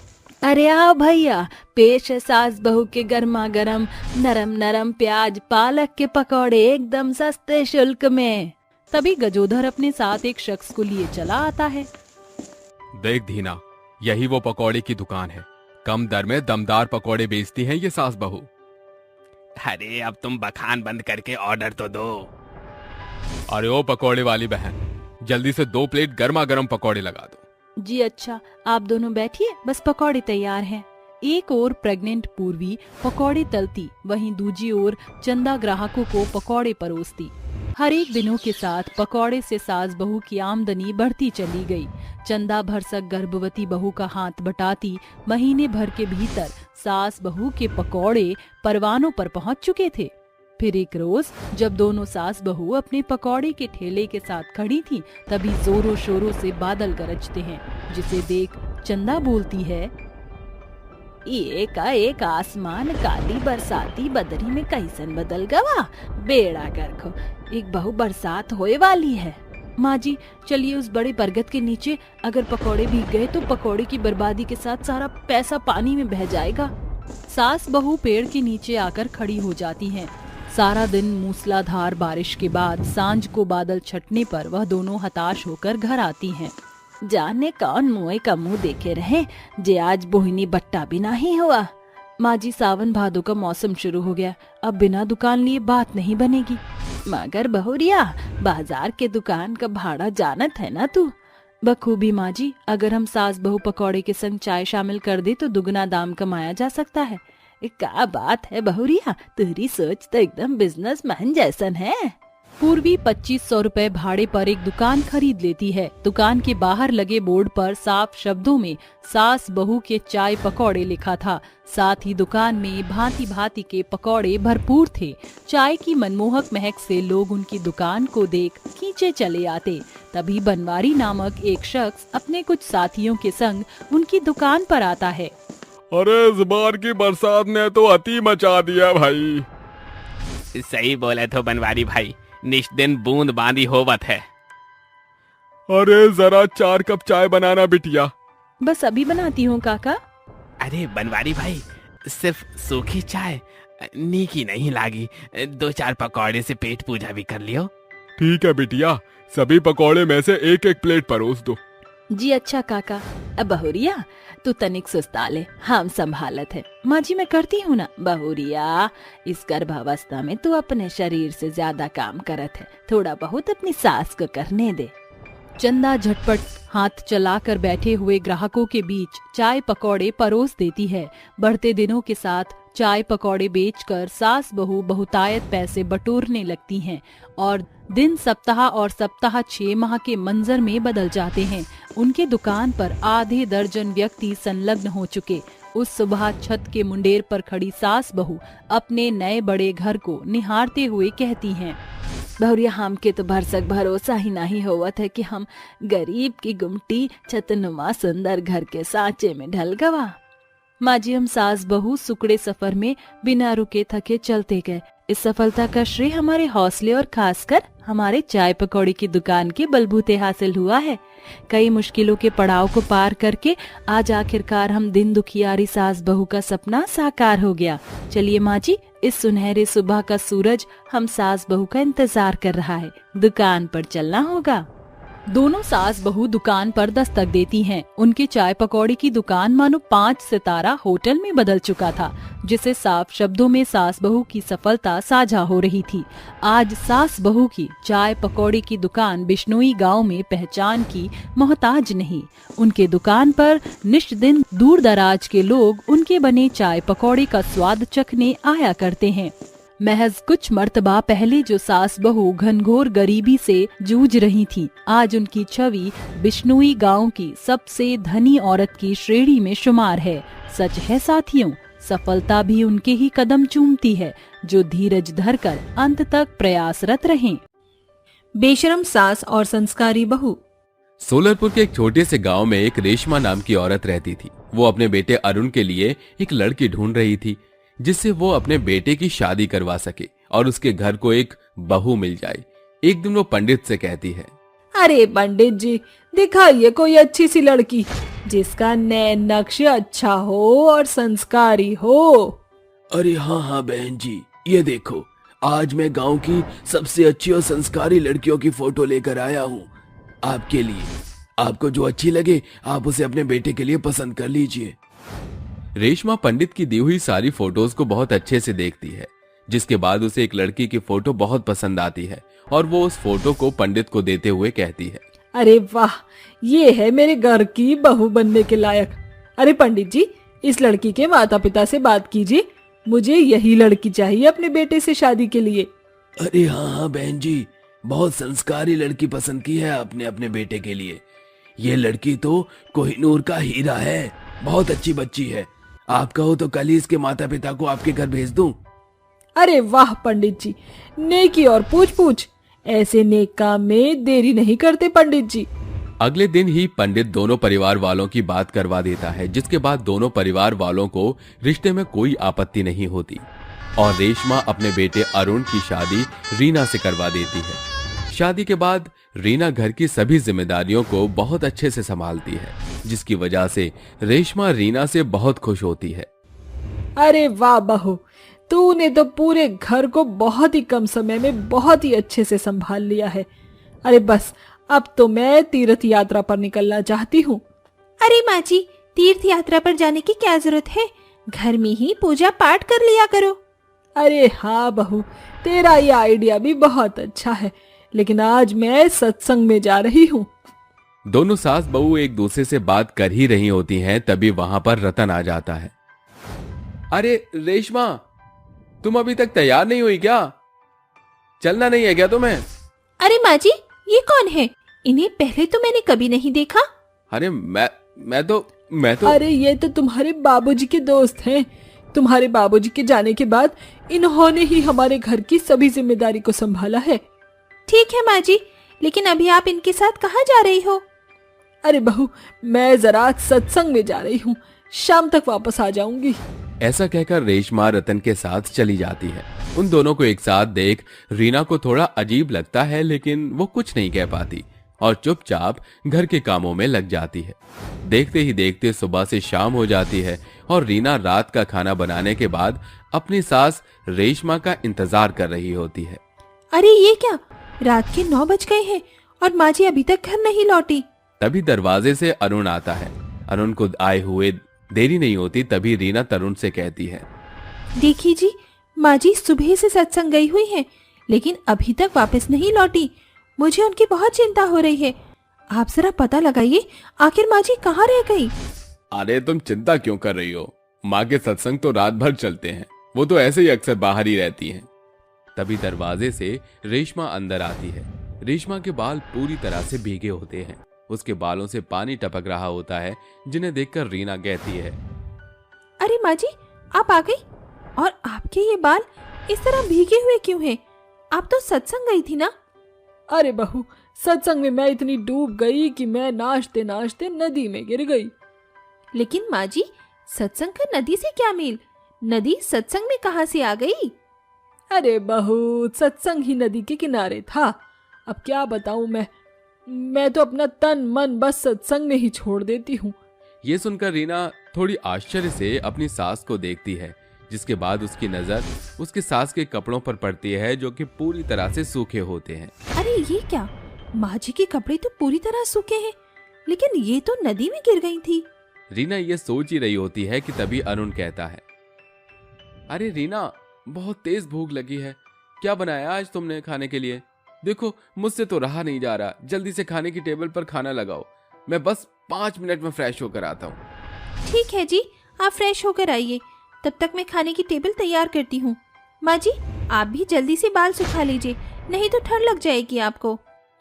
अरे आओ भैया, पेश है सास बहू के गर्मा गर्म नरम नरम प्याज पालक के पकौड़े एकदम सस्ते शुल्क में। तभी गजोधर अपने साथ एक शख्स को लिए चला आता है। देख धीना, यही वो पकौड़े की दुकान है। कम दर में दमदार पकौड़े बेचती हैं ये सास बहू। अरे अब तुम बखान बंद करके ऑर्डर तो दो। अरे ओ पकौड़े वाली बहन, जल्दी से 2 प्लेट गर्मा गर्म पकौड़े लगा दो। जी अच्छा, आप दोनों बैठिए, बस पकौड़े तैयार हैं। एक ओर प्रेग्नेंट पूर्वी पकौड़े तलती, वहीं दूजी ओर चंदा ग्राहकों को पकौड़े परोसती। हर एक दिनों के साथ पकौड़े से सास बहू की आमदनी बढ़ती चली गई। चंदा भरसक गर्भवती बहू का हाथ बटाती। महीने भर के भीतर सास बहू के पकौड़े परवानों पर पहुंच चुके थे। फिर एक रोज जब दोनों सास बहू अपने पकौड़े के ठेले के साथ खड़ी थीं, तभी जोरों शोरों से बादल गरजते हैं, जिसे देख चंदा बोलती है, एक एक आसमान काली बरसाती बदरी में कैसन बदल गवा। बेड़ा गर्खो, एक बहु बरसात होए वाली है। माँ जी, चलिए उस बड़े बरगद के नीचे, अगर पकौड़े भीग गए तो पकौड़े की बर्बादी के साथ सारा पैसा पानी में बह जाएगा। सास बहू पेड़ के नीचे आकर खड़ी हो जाती हैं। सारा दिन मूसलाधार बारिश के बाद सांझ को बादल छटने पर वह दोनों हताश होकर घर आती हैं। जाने कौन मुँह का मुँह देखे रहे, जे आज बोहिनी बट्टा भी नहीं हुआ। माँ जी, सावन भादो का मौसम शुरू हो गया, अब बिना दुकान लिए बात नहीं बनेगी। मगर बहुरिया, बाजार के दुकान का भाड़ा जानत है ना तू। बखूबी माँ जी, अगर हम सास बहू पकौड़े के संग चाय शामिल कर दे तो दुगना दाम कमाया जा सकता है। क्या बात है बहुरिया, तेरी सोच तो एकदम बिजनेसमैन जैसन है। पूर्वी 2500 रुपए भाड़े पर एक दुकान खरीद लेती है। दुकान के बाहर लगे बोर्ड पर साफ शब्दों में सास बहू के चाय पकौड़े लिखा था। साथ ही दुकान में भांति भांति के पकौड़े भरपूर थे। चाय की मनमोहक महक से लोग उनकी दुकान को देख खींचे चले आते। तभी बनवारी नामक एक शख्स अपने कुछ साथियों के संग उनकी दुकान पर आता है। अरे इस बार की बरसात ने तो अति मचा दिया भाई। सही बोले तो बनवारी भाई, निष्दिन बूंद बांदी होवत है। अरे जरा 4 कप चाय बनाना बिटिया। बस अभी बनाती हूँ काका। अरे बनवारी भाई, सिर्फ सूखी चाय नीकी नहीं लागी, 2-4 पकौड़े से पेट पूजा भी कर लियो। ठीक है बिटिया, सभी पकौड़े में से 1-1 प्लेट परोस दो। जी अच्छा काका। अब बहुरिया, तू तनिक सुस्ता ले, हम संभालत है। माँ जी, मैं करती हूँ ना। बहुरिया, इस गर्भावस्था में तू अपने शरीर से ज्यादा काम करत है, थोड़ा बहुत अपनी सास को करने दे। चंदा झटपट हाथ चलाकर बैठे हुए ग्राहकों के बीच चाय पकौड़े परोस देती है। बढ़ते दिनों के साथ चाय पकौड़े बेचकर सास बहू बहुतायत पैसे बटोरने लगती हैं और दिन सप्ताह और सप्ताह 6 माह के मंजर में बदल जाते हैं। उनके दुकान पर आधे दर्जन व्यक्ति संलग्न हो चुके। उस सुबह छत के मुंडेर पर खड़ी सास बहू अपने नए बड़े घर को निहारते हुए कहती हैं, बहुरिया हमके तो भरसक भरोसा ही नहीं होवत है कि हम गरीब की गुमटी छतनुमा सुंदर घर के सांचे में ढल गवा। माँ जी, हम सास बहू सुकड़े सफर में बिना रुके थके चलते गए। इस सफलता का श्रेय हमारे हौसले और खासकर हमारे चाय पकौड़ी की दुकान के बलबूते हासिल हुआ है। कई मुश्किलों के पड़ाव को पार करके आज आखिरकार हम दिन दुखियारी सास बहू का सपना साकार हो गया। चलिए माँ जी, इस सुनहरे सुबह का सूरज हम सास बहू का इंतजार कर रहा है, दुकान पर चलना होगा। दोनों सास बहू दुकान पर दस्तक देती हैं। उनकी चाय पकौड़ी की दुकान मानो 5 सितारा होटल में बदल चुका था, जिसे साफ शब्दों में सास बहू की सफलता साझा हो रही थी। आज सास बहू की चाय पकौड़ी की दुकान बिश्नोई गांव में पहचान की मोहताज नहीं। उनके दुकान पर निश्चित दिन दूर दराज के लोग उनके बने चाय पकौड़ी का स्वाद चखने आया करते हैं। महज कुछ मर्तबा पहले जो सास बहू घनघोर गरीबी से जूझ रही थी, आज उनकी छवि बिश्नोई गांव की सबसे धनी औरत की श्रेणी में शुमार है। सच है साथियों, सफलता भी उनके ही कदम चूमती है जो धीरज धरकर अंत तक प्रयासरत रहें। बेशरम सास और संस्कारी बहू। सोलरपुर के एक छोटे से गांव में एक रेशमा नाम की औरत रहती थी। वो अपने बेटे अरुण के लिए एक लड़की ढूंढ रही थी जिससे वो अपने बेटे की शादी करवा सके और उसके घर को एक बहू मिल जाए। एक दिन वो पंडित से कहती है, अरे पंडित जी, दिखाइए कोई अच्छी सी लड़की जिसका नैन नक्श अच्छा हो और संस्कारी हो। अरे हाँ बहन जी, ये देखो, आज मैं गांव की सबसे अच्छी और संस्कारी लड़कियों की फोटो लेकर आया हूँ आपके लिए। आपको जो अच्छी लगे आप उसे अपने बेटे के लिए पसंद कर लीजिए। रेशमा पंडित की दी हुई सारी फोटोज को बहुत अच्छे से देखती है, जिसके बाद उसे एक लड़की की फोटो बहुत पसंद आती है और वो उस फोटो को पंडित को देते हुए कहती है, अरे वाह, ये है मेरे घर की बहू बनने के लायक। अरे पंडित जी, इस लड़की के माता पिता से बात कीजिए, मुझे यही लड़की चाहिए अपने बेटे से शादी के लिए। अरे हाँ बहन जी, बहुत संस्कारी लड़की पसंद की है आपने अपने बेटे के लिए। ये लड़की तो कोहिनूर का हीरा है, बहुत अच्छी बच्ची है। आप कहो तो कल ही इसके माता पिता को आपके घर भेज दूं। अरे वाह पंडित जी, नेकी और पूछ पूछ, ऐसे नेक काम में देरी नहीं करते पंडित जी। अगले दिन ही पंडित दोनों परिवार वालों की बात करवा देता है, जिसके बाद दोनों परिवार वालों को रिश्ते में कोई आपत्ति नहीं होती और रेशमा अपने बेटे अरुण की शादी रीना से करवा देती है। शादी के बाद रीना घर की सभी जिम्मेदारियों को बहुत अच्छे से संभालती है, जिसकी वजह से रेशमा रीना से बहुत खुश होती है। अरे वाह बहू, तूने तो पूरे घर को बहुत ही कम समय में बहुत ही अच्छे से संभाल लिया है। अरे बस, अब तो मैं तीर्थ यात्रा पर निकलना चाहती हूँ। अरे माँ जी, तीर्थ यात्रा पर जाने की क्या जरूरत है, घर में ही पूजा पाठ कर लिया करो। अरे हाँ बहू, तेरा ये आइडिया भी बहुत अच्छा है, लेकिन आज मैं सत्संग में जा रही हूँ। दोनों सास बहू एक दूसरे से बात कर ही रही होती हैं, तभी वहां पर रतन आ जाता है। अरे रेशमा, तुम अभी तक तैयार नहीं हुई क्या? चलना नहीं है क्या तुम्हें? अरे माँ जी, ये कौन है? इन्हें पहले तो मैंने कभी नहीं देखा। अरे मैं तो अरे ये तो तुम्हारे बाबूजी के दोस्त हैं। तुम्हारे बाबूजी के जाने के बाद इन्होंने ही हमारे घर की सभी जिम्मेदारी को संभाला है। ठीक है माँ जी, लेकिन अभी आप इनके साथ कहाँ जा रही हो? अरे बहू, मैं जरा सत्संग में जा रही हूँ, शाम तक वापस आ जाऊंगी। ऐसा कहकर रेशमा रतन के साथ चली जाती है। उन दोनों को एक साथ देख रीना को थोड़ा अजीब लगता है, लेकिन वो कुछ नहीं कह पाती और चुपचाप घर के कामों में लग जाती है। देखते ही देखते सुबह से शाम हो जाती है और रीना रात का खाना बनाने के बाद अपनी सास रेशमा का इंतजार कर रही होती है। अरे ये क्या, रात के 9 बज गए हैं और माँ जी अभी तक घर नहीं लौटी। तभी दरवाजे से अरुण आता है। अरुण को आए हुए देरी नहीं होती, तभी रीना तरुण से कहती है, देखिए जी, माँ जी सुबह से सत्संग गई हुई हैं, लेकिन अभी तक वापस नहीं लौटी। मुझे उनकी बहुत चिंता हो रही है। आप जरा पता लगाइए, आखिर माँ जी कहाँ रह गई। अरे तुम चिंता क्यों कर रही हो? माँ के सत्संग तो रात भर चलते हैं, वो तो ऐसे ही अक्सर बाहर ही रहती हैं। तभी दरवाजे से रेशमा अंदर आती है। रेशमा के बाल पूरी तरह से भीगे होते हैं, उसके बालों से पानी टपक रहा होता है, जिन्हें देखकर रीना कहती है, अरे माँ जी, आप आ गई? और आपके ये बाल इस तरह भीगे हुए क्यों हैं? आप तो सत्संग गई थी ना? अरे बहू, सत्संग में मैं इतनी डूब गई कि मैं नाचते नाचते नदी में गिर गई। लेकिन माँ जी, सत्संग का नदी से क्या मेल? नदी सत्संग में कहाँ से आ गई? अरे बहू, सत्संग ही नदी के किनारे था। अब क्या बताऊं मैं तो अपना तन मन बस सत्संग में ही छोड़ देती हूँ। ये सुनकर रीना थोड़ी आश्चर्य से अपनी सास को देखती है, जिसके बाद उसकी नजर उसके सास के कपड़ों पर पड़ती है जो कि पूरी तरह से सूखे होते हैं। अरे ये क्या? माँ जी के कपड़े तो पूरी तरह सूखे हैं, लेकिन ये तो नदी में गिर गई थी। रीना ये सोच ही रही होती है कि तभी अरुण कहता है, अरे रीना, बहुत तेज भूख लगी है। क्या बनाया आज तुमने खाने के लिए? देखो, मुझसे तो रहा नहीं जा रहा। जल्दी से खाने की टेबल पर खाना लगाओ। मैं बस 5 मिनट में फ्रेश होकर आता हूँ। ठीक है जी, आप फ्रेश होकर आइए, तब तक मैं खाने की टेबल तैयार करती हूँ। माँ जी, आप भी जल्दी से बाल सुखा लीजिए, नहीं तो ठंड लग जाएगी आपको।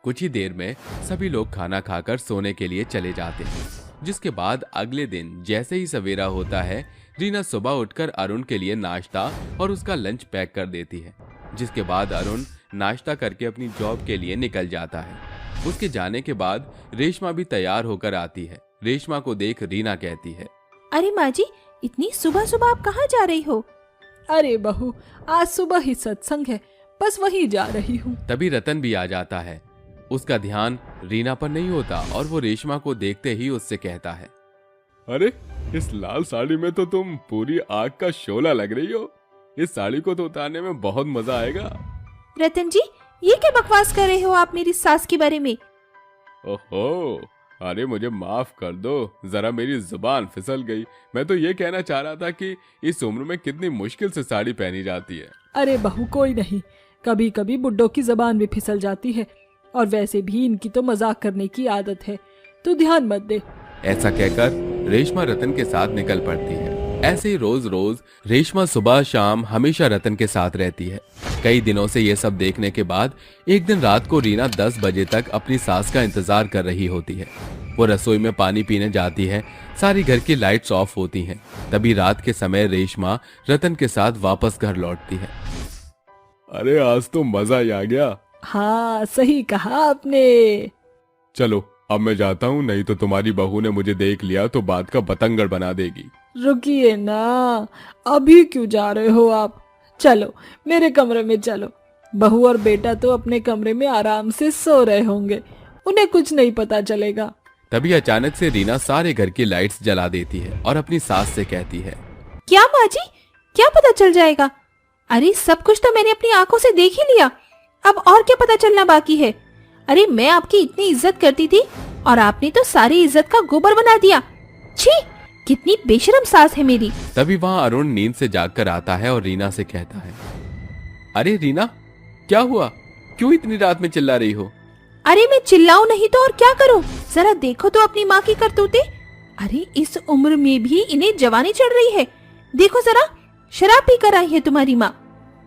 कुछ ही देर में सभी लोग खाना खाकर सोने के लिए चले जाते हैं, जिसके बाद अगले दिन जैसे ही सवेरा होता है, रीना सुबह उठकर अरुण के लिए नाश्ता और उसका लंच पैक कर देती है। जिसके बाद अरुण नाश्ता करके अपनी जॉब के लिए निकल जाता है। उसके जाने के बाद रेशमा भी तैयार होकर आती है। रेशमा को देख रीना कहती है, अरे माँ जी, इतनी सुबह सुबह आप कहाँ जा रही हो? अरे बहू, आज सुबह ही सत्संग है, बस वहीं जा रही हूँ। तभी रतन भी आ जाता है। उसका ध्यान रीना पर नहीं होता और वो रेशमा को देखते ही उससे कहता है, अरे, इस लाल साड़ी में तो तुम पूरी आग का शोला लग रही हो। इस साड़ी को तो उतारने में बहुत मजा आएगा। रतन जी, ये क्या बकवास कर रहे हो आप मेरी सास के बारे में? ओहो, अरे मुझे माफ कर दो, जरा मेरी जुबान फिसल गई। मैं तो ये कहना चाह रहा था कि इस उम्र में कितनी मुश्किल से साड़ी पहनी जाती है। अरे बहू, कोई नहीं, कभी कभी बुड्ढों की जबान भी फिसल जाती है, और वैसे भी इनकी तो मजाक करने की आदत है, तो ध्यान मत दे। ऐसा कहकर रेशमा रतन के साथ निकल पड़ती है। ऐसे ही रोज रोज रेशमा सुबह शाम हमेशा रतन के साथ रहती है। कई दिनों से ये सब देखने के बाद एक दिन रात को रीना 10 बजे तक अपनी सास का इंतजार कर रही होती है। वो रसोई में पानी पीने जाती है। सारी घर की लाइट्स ऑफ होती हैं। तभी रात के समय रेशमा रतन के साथ वापस घर लौटती है। अरे आज तो मजा ही आ गया। हाँ, सही कहा आपने। चलो अब मैं जाता हूँ, नहीं तो तुम्हारी बहू ने मुझे देख लिया तो बात का बतंगड़ बना देगी। रुकिए ना, अभी क्यों जा रहे हो आप? चलो मेरे कमरे में चलो। बहू और बेटा तो अपने कमरे में आराम से सो रहे होंगे, उन्हें कुछ नहीं पता चलेगा। तभी अचानक से रीना सारे घर की लाइट्स जला देती है और अपनी सास से कहती है, क्या माँ जी, क्या पता चल जाएगा? अरे सब कुछ तो मैंने अपनी आंखों से देख ही लिया, अब और क्या पता चलना बाकी है? अरे मैं आपकी इतनी इज्जत करती थी और आपने तो सारी इज्जत का गोबर बना दिया। छी, कितनी बेशरम सास है मेरी। तभी वहाँ अरुण नींद से जागकर आता है और रीना से कहता है, अरे रीना, क्या हुआ? क्यों इतनी रात में चिल्ला रही हो? अरे मैं चिल्लाऊं नहीं तो और क्या करूं? जरा देखो तो अपनी माँ की करतूतें। अरे इस उम्र में भी इन्हें जवानी चढ़ रही है। देखो जरा, शराब पी कर आई है तुम्हारी माँ।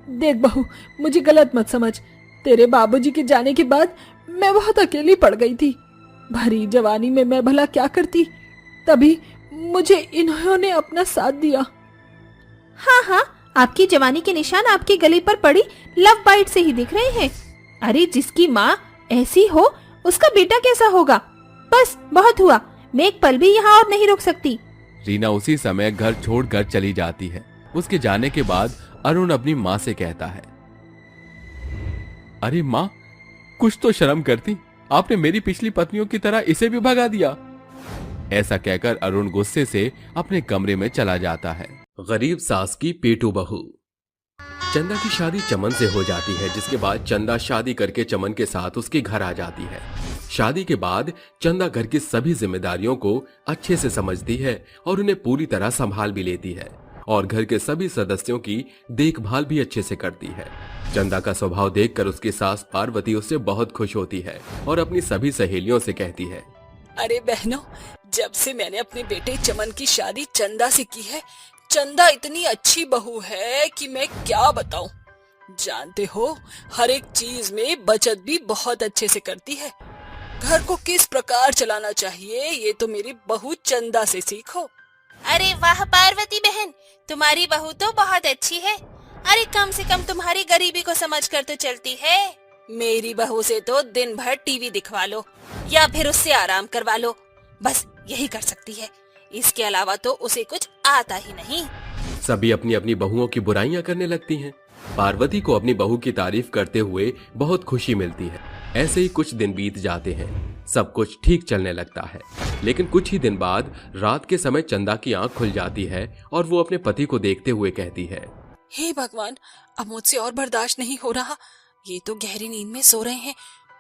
देख बहू, मुझे गलत मत समझ। तेरे बाबूजी के जाने के बाद मैं बहुत अकेली पड़ गई थी। भरी जवानी में मैं भला क्या करती, तभी मुझे इन्होंने अपना साथ दिया। हाँ हाँ, आपकी जवानी के निशान आपके गले पर पड़ी लव बाइट से ही दिख रहे हैं। अरे जिसकी माँ ऐसी हो, उसका बेटा कैसा होगा? बस बहुत हुआ, मैं एक पल भी यहाँ और नहीं रुक सकती। रीना उसी समय घर छोड़कर चली जाती है। उसके जाने के बाद अरुण अपनी माँ से कहता है, अरे माँ, कुछ तो शर्म करती। आपने मेरी पिछली पत्नियों की तरह इसे भी भगा दिया। ऐसा कहकर अरुण गुस्से से अपने कमरे में चला जाता है। गरीब सास की पेटू बहू। चंदा की शादी चमन से हो जाती है, जिसके बाद चंदा शादी करके चमन के साथ उसके घर आ जाती है। शादी के बाद चंदा घर की सभी जिम्मेदारियों को अच्छे से समझती है और उन्हें पूरी तरह संभाल भी लेती है और घर के सभी सदस्यों की देखभाल भी अच्छे से करती है। चंदा का स्वभाव देखकर उसकी सास पार्वती उससे बहुत खुश होती है और अपनी सभी सहेलियों से कहती है, अरे बहनों, जब से मैंने अपने बेटे चमन की शादी चंदा से की है, चंदा इतनी अच्छी बहू है कि मैं क्या बताऊं। जानते हो, हर एक चीज में बचत भी बहुत अच्छे से करती है। घर को किस प्रकार चलाना चाहिए, ये तो मेरी बहू चंदा से सीखो। अरे वाह पार्वती बहन, तुम्हारी बहू तो बहुत अच्छी है। अरे कम से कम तुम्हारी गरीबी को समझकर तो चलती है। मेरी बहू से तो दिन भर टीवी दिखवा लो या फिर उससे आराम करवा लो, बस यही कर सकती है। इसके अलावा तो उसे कुछ आता ही नहीं। सभी अपनी अपनी बहुओं की बुराइयां करने लगती हैं। पार्वती को अपनी बहू की तारीफ करते हुए बहुत खुशी मिलती है। ऐसे ही कुछ दिन बीत जाते हैं, सब कुछ ठीक चलने लगता है। लेकिन कुछ ही दिन बाद रात के समय चंदा की आंख खुल जाती है और वो अपने पति को देखते हुए कहती है, हे भगवान, अब मुझसे और बर्दाश्त नहीं हो रहा। ये तो गहरी नींद में सो रहे हैं,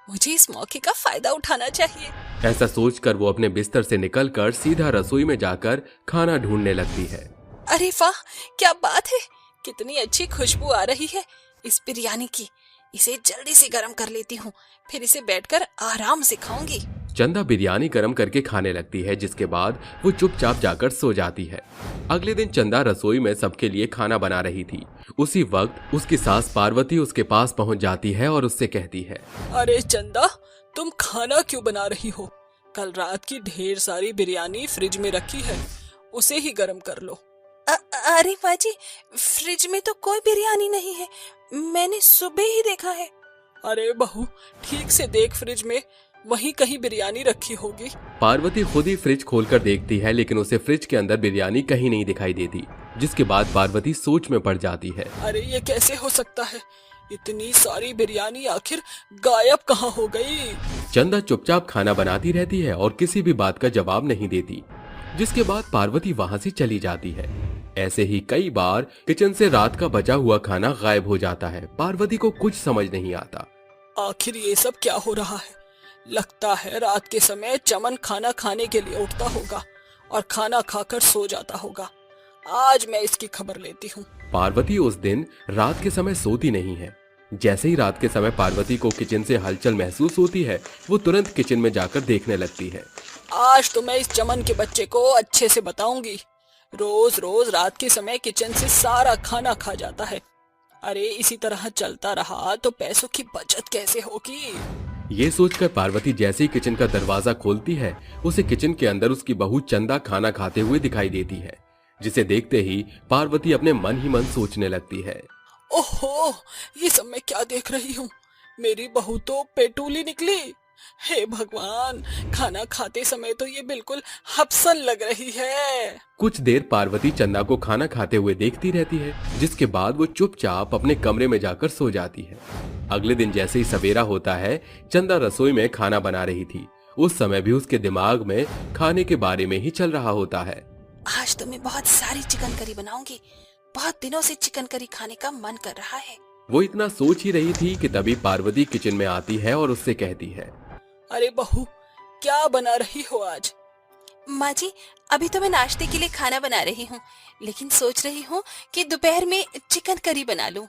मुझे इस मौके का फायदा उठाना चाहिए। ऐसा सोचकर वो अपने बिस्तर से निकलकर सीधा रसोई में जाकर खाना ढूंढने लगती है। अरे वाह, क्या बात है, कितनी अच्छी खुशबू आ रही है इस बिरयानी की। इसे जल्दी से गर्म कर लेती हूँ, फिर इसे बैठकर आराम से खाऊंगी। चंदा बिरयानी गर्म करके खाने लगती है, जिसके बाद वो चुपचाप जाकर सो जाती है। अगले दिन चंदा रसोई में सबके लिए खाना बना रही थी। उसी वक्त उसकी सास पार्वती उसके पास पहुंच जाती है और उससे कहती है, अरे चंदा, तुम खाना क्यों बना रही हो? कल रात की ढेर सारी बिरयानी फ्रिज में रखी है, उसे ही गर्म कर लो। अरे माँ जी, फ्रिज में तो कोई बिरयानी नहीं है, मैंने सुबह ही देखा है। अरे बहू, ठीक से देख, फ्रिज में वहीं कहीं बिरयानी रखी होगी। पार्वती खुद ही फ्रिज खोलकर देखती है, लेकिन उसे फ्रिज के अंदर बिरयानी कहीं नहीं दिखाई देती, जिसके बाद पार्वती सोच में पड़ जाती है। अरे ये कैसे हो सकता है? इतनी सारी बिरयानी आखिर गायब कहाँ हो गई? चंदा चुपचाप खाना बनाती रहती है और किसी भी बात का जवाब नहीं देती, जिसके बाद पार्वती वहाँ से चली जाती है। ऐसे ही कई बार किचन से रात का बचा हुआ खाना गायब हो जाता है। पार्वती को कुछ समझ नहीं आता। आखिर ये सब क्या हो रहा है? लगता है रात के समय चमन खाना खाने के लिए उठता होगा और खाना खाकर सो जाता होगा। आज मैं इसकी खबर लेती हूँ। पार्वती उस दिन रात के समय सोती नहीं है। जैसे ही रात के समय पार्वती को किचन से हलचल महसूस होती है, वो तुरंत किचन में जाकर देखने लगती है। आज तो मैं इस चमन के बच्चे को अच्छे से बताऊंगी। रोज रोज रात के समय किचन से सारा खाना खा जाता है। अरे इसी तरह चलता रहा तो पैसों की बचत कैसे होगी? ये सोचकर पार्वती जैसे ही किचन का दरवाजा खोलती है, उसे किचन के अंदर उसकी बहू चंदा खाना खाते हुए दिखाई देती है, जिसे देखते ही पार्वती अपने मन ही मन सोचने लगती है, ओहो, ये सब मैं क्या देख रही हूँ? मेरी बहू तो पेटूली निकली। हे भगवान, खाना खाते समय तो ये बिल्कुल हपसन लग रही है। कुछ देर पार्वती चंदा को खाना खाते हुए देखती रहती है, जिसके बाद वो चुपचाप अपने कमरे में जाकर सो जाती है। अगले दिन जैसे ही सवेरा होता है, चंदा रसोई में खाना बना रही थी। उस समय भी उसके दिमाग में खाने के बारे में ही चल रहा होता है। आज तो मैं बहुत सारी चिकन करी बनाऊंगी, बहुत दिनों से चिकन करी खाने का मन कर रहा है। वो इतना सोच ही रही थी कि तभी पार्वती किचन में आती है और उससे कहती है, अरे बहू, क्या बना रही हो आज? माँ जी, अभी तो मैं नाश्ते के लिए खाना बना रही हूँ, लेकिन सोच रही हूँ कि दोपहर में चिकन करी बना लूं।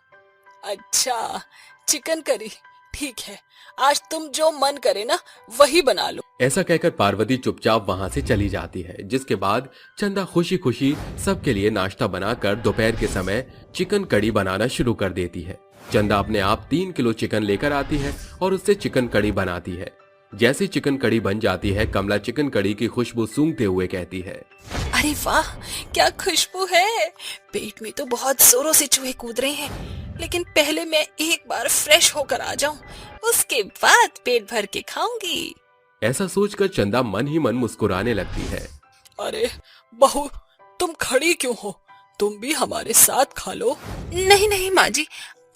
अच्छा, चिकन करी, ठीक है। आज तुम जो मन करे ना वही बना लो। ऐसा कहकर पार्वती चुपचाप वहाँ से चली जाती है, जिसके बाद चंदा खुशी खुशी सबके लिए नाश्ता बनाकर दोपहर के समय चिकन कड़ी बनाना शुरू कर देती है। चंदा अपने आप 3 किलो चिकन लेकर आती है और उससे चिकन कड़ी बनाती है। जैसे चिकन कड़ी बन जाती है, कमला चिकन कड़ी की खुशबू सूंघते हुए कहती है, अरे वाह, क्या खुशबू है। पेट में तो बहुत जोरों से चूहे कूद रहे हैं, लेकिन पहले मैं एक बार फ्रेश होकर आ जाऊं, उसके बाद पेट भर के खाऊंगी। ऐसा सोचकर चंदा मन ही मन मुस्कुराने लगती है। अरे बहू, तुम खड़ी क्यों हो? तुम भी हमारे साथ खा लो। नहीं नहीं माँ जी,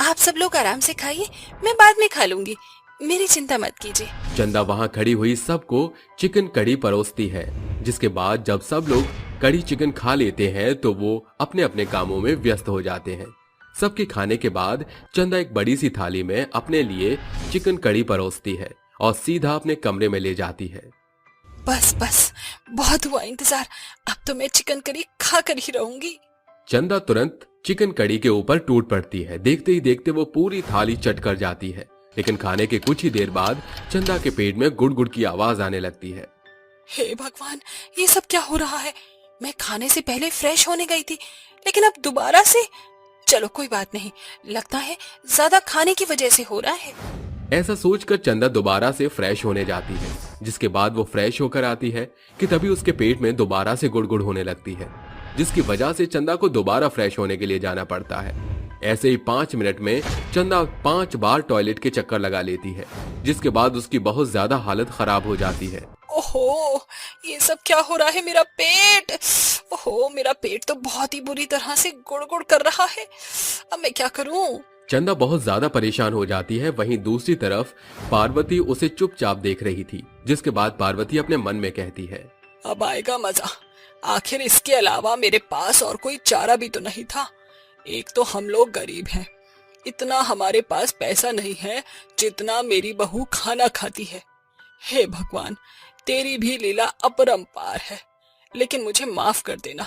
आप सब लोग आराम से खाइए, मैं बाद में खा लूंगी, मेरी चिंता मत कीजिए। चंदा वहाँ खड़ी हुई सबको चिकन कड़ी परोसती है, जिसके बाद जब सब लोग कड़ी चिकन खा लेते हैं तो वो अपने अपने कामों में व्यस्त हो जाते हैं। सबके खाने के बाद चंदा एक बड़ी सी थाली में अपने लिए चिकन कड़ी परोसती है और सीधा अपने कमरे में ले जाती है। बस बस, बहुत हुआ इंतजार, अब तो मैं चिकन करी खा कर ही रहूंगी। चंदा तुरंत चिकन कड़ी के ऊपर टूट पड़ती है। देखते ही देखते वो पूरी थाली चट कर जाती है, लेकिन खाने के कुछ ही देर बाद चंदा के पेट में गुड़गुड़ की आवाज आने लगती है। हे भगवान, ये सब क्या हो रहा है? मैं खाने से पहले फ्रेश होने गई थी, लेकिन अब दोबारा से। चलो कोई बात नहीं, लगता है ज्यादा खाने की वजह से हो रहा है। ऐसा सोचकर चंदा दोबारा से फ्रेश होने जाती है। जिसके बाद वो फ्रेश होकर आती है कि तभी उसके पेट में दोबारा से गुड़गुड़ होने लगती है, जिसकी वजह से चंदा को दोबारा फ्रेश होने के लिए जाना पड़ता है। ऐसे ही 5 मिनट में चंदा 5 बार टॉयलेट के चक्कर लगा लेती है, जिसके बाद उसकी बहुत ज्यादा हालत खराब हो जाती है। ओहो, ये सब क्या हो रहा है? मेरा पेट, ओहो मेरा पेट तो बहुत ही बुरी तरह से गुड़गुड़ कर रहा है। अब मैं क्या करूं? चंदा बहुत ज्यादा परेशान हो जाती है। वहीं दूसरी तरफ पार्वती उसे चुपचाप देख रही थी, जिसके बाद पार्वती अपने मन में कहती है, अब आएगा मजा। आखिर इसके अलावा मेरे पास और कोई चारा भी तो नहीं था। एक तो हम लोग गरीब हैं, इतना हमारे पास पैसा नहीं है जितना मेरी बहू खाना खाती है। हे भगवान, तेरी भी लीला अपरंपार है, लेकिन मुझे माफ कर देना।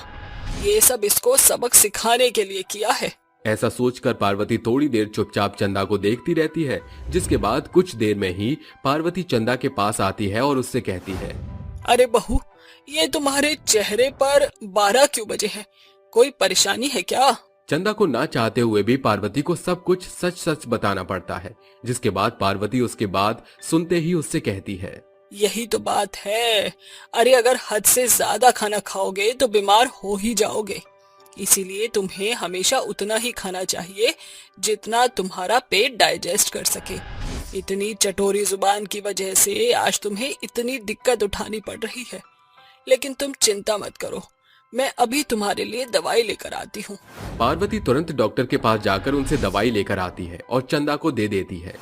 ये सब इसको सबक सिखाने के लिए किया है। ऐसा सोचकर पार्वती थोड़ी देर चुपचाप चंदा को देखती रहती है, जिसके बाद कुछ देर में ही पार्वती चंदा के पास आती है और उससे कहती है, अरे बहू, ये तुम्हारे चेहरे पर 12 क्यों बजे हैं? कोई परेशानी है क्या? चंदा को ना चाहते हुए भी पार्वती को सब कुछ सच सच बताना पड़ता है, जिसके बाद पार्वती उसके बात सुनते ही उससे कहती है, यही तो बात है। अरे अगर हद से ज्यादा खाना खाओगे तो बीमार हो ही जाओगे। इसीलिए तुम्हें हमेशा उतना ही खाना चाहिए जितना तुम्हारा पेट डाइजेस्ट कर सके। इतनी चटोरी जुबान की वजह से आज तुम्हें इतनी दिक्कत उठानी पड़ रही है, लेकिन तुम चिंता मत करो, मैं अभी तुम्हारे लिए दवाई लेकर आती हूँ। पार्वती तुरंत डॉक्टर के पास जाकर उनसे दवाई लेकर आती है और चंदा को दे देती है।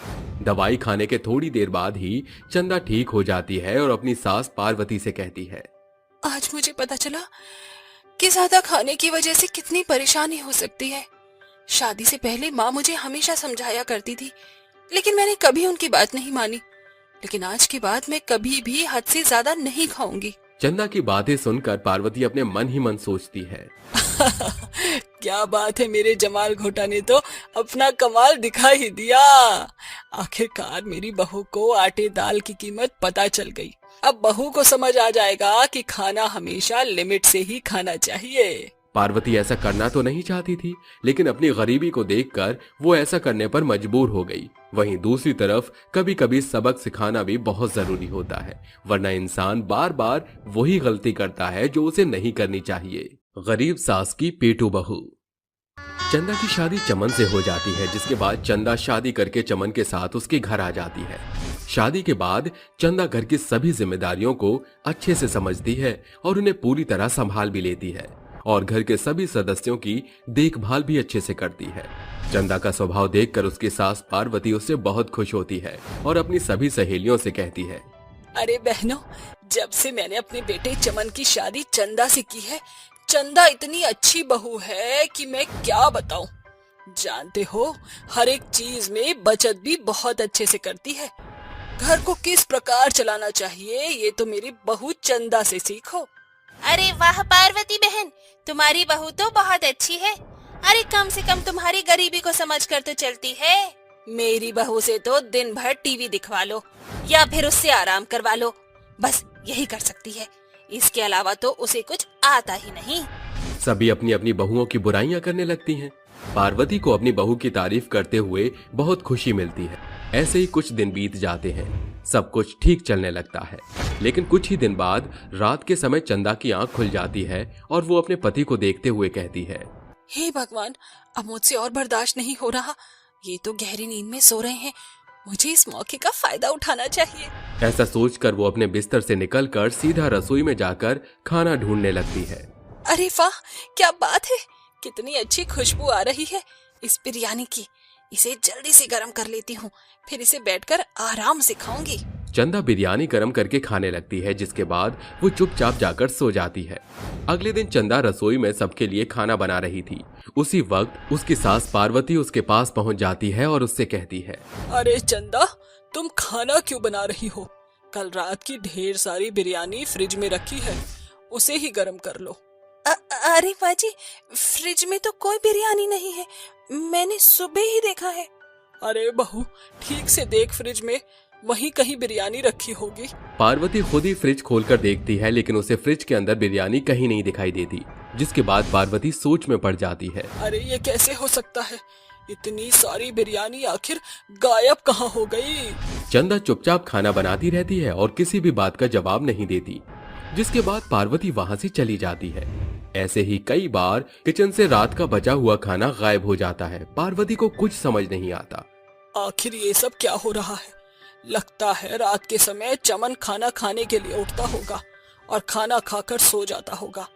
दवाई खाने के थोड़ी देर बाद ही चंदा ठीक हो जाती है और अपनी सास पार्वती से कहती है, आज मुझे पता चला कि ज्यादा खाने की वजह से कितनी परेशानी हो सकती है। शादी से पहले माँ मुझे हमेशा समझाया करती थी, लेकिन मैंने कभी उनकी बात नहीं मानी। लेकिन आज के बाद मैं कभी भी हद से ज्यादा नहीं खाऊंगी। चंदा की बातें सुनकर पार्वती अपने मन ही मन सोचती है, क्या बात है, मेरे जमाल घोटा ने तो अपना कमाल दिखा ही दिया। आखिरकार मेरी बहू को आटे दाल की कीमत पता चल गई। अब बहू को समझ आ जाएगा कि खाना हमेशा लिमिट से ही खाना चाहिए। पार्वती ऐसा करना तो नहीं चाहती थी, लेकिन अपनी गरीबी को देखकर वो ऐसा करने पर मजबूर हो गई। वहीं दूसरी तरफ कभी कभी सबक सिखाना भी बहुत जरूरी होता है, वरना इंसान बार बार वही गलती करता है जो उसे नहीं करनी चाहिए। गरीब सास की पेटू बहू। चंदा की शादी चमन से हो जाती है, जिसके बाद चंदा शादी करके चमन के साथ उसके घर आ जाती है। शादी के बाद चंदा घर की सभी जिम्मेदारियों को अच्छे से समझती है और उन्हें पूरी तरह संभाल भी लेती है और घर के सभी सदस्यों की देखभाल भी अच्छे से करती है। चंदा का स्वभाव देखकर उसकी सास पार्वती उससे बहुत खुश होती है और अपनी सभी सहेलियों से कहती है, अरे बहनों, जब से मैंने अपने बेटे चमन की शादी चंदा से की है, चंदा इतनी अच्छी बहू है कि मैं क्या बताऊं। जानते हो, हर एक चीज में बचत भी बहुत अच्छे से करती है। घर को किस प्रकार चलाना चाहिए ये तो मेरी बहू चंदा से सीखो। अरे वाह पार्वती बहन, तुम्हारी बहू तो बहुत अच्छी है। अरे कम से कम तुम्हारी गरीबी को समझकर तो चलती है। मेरी बहू से तो दिन भर टीवी दिखवा लो या फिर उससे आराम करवा लो, बस यही कर सकती है। इसके अलावा तो उसे कुछ आता ही नहीं। सभी अपनी अपनी बहुओं की बुराइयां करने लगती हैं। पार्वती को अपनी बहू की तारीफ करते हुए बहुत खुशी मिलती है। ऐसे ही कुछ दिन बीत जाते हैं, सब कुछ ठीक चलने लगता है। लेकिन कुछ ही दिन बाद रात के समय चंदा की आंख खुल जाती है और वो अपने पति को देखते हुए कहती है, हे भगवान, अब मुझसे और बर्दाश्त नहीं हो रहा। ये तो गहरी नींद में सो रहे हैं, मुझे इस मौके का फायदा उठाना चाहिए। ऐसा सोचकर वो अपने बिस्तर से निकलकर सीधा रसोई में जाकर खाना ढूंढने लगती है। अरे वाह, क्या बात है, कितनी अच्छी खुशबू आ रही है इस बिरयानी की। इसे जल्दी से गर्म कर लेती हूँ, फिर इसे बैठकर आराम से खाऊंगी। चंदा बिरयानी गर्म करके खाने लगती है, जिसके बाद वो चुपचाप जाकर सो जाती है। अगले दिन चंदा रसोई में सबके लिए खाना बना रही थी। उसी वक्त उसकी सास पार्वती उसके पास पहुंच जाती है और उससे कहती है, अरे चंदा, तुम खाना क्यों बना रही हो? कल रात की ढेर सारी बिरयानी फ्रिज में रखी है, उसे ही गर्म कर लो। अरे माँ जी, फ्रिज में तो कोई बिरयानी नहीं है, मैंने सुबह ही देखा है। अरे बहू, ठीक से देख, फ्रिज में वहीं कहीं बिरयानी रखी होगी। पार्वती खुद ही फ्रिज खोलकर देखती है, लेकिन उसे फ्रिज के अंदर बिरयानी कहीं नहीं दिखाई देती, जिसके बाद पार्वती सोच में पड़ जाती है। अरे ये कैसे हो सकता है? इतनी सारी बिरयानी आखिर गायब कहाँ हो गई? चंदा चुपचाप खाना बनाती रहती है और किसी भी बात का जवाब नहीं देती, जिसके बाद पार्वती वहां से चली जाती है। ऐसे ही कई बार किचन से रात का बचा हुआ खाना गायब हो जाता है। पार्वती को कुछ समझ नहीं आता। आखिर ये सब क्या हो रहा है? लगता है रात के समय चमन खाना खाने के लिए उठता होगा और खाना खाकर सो जाता होगा।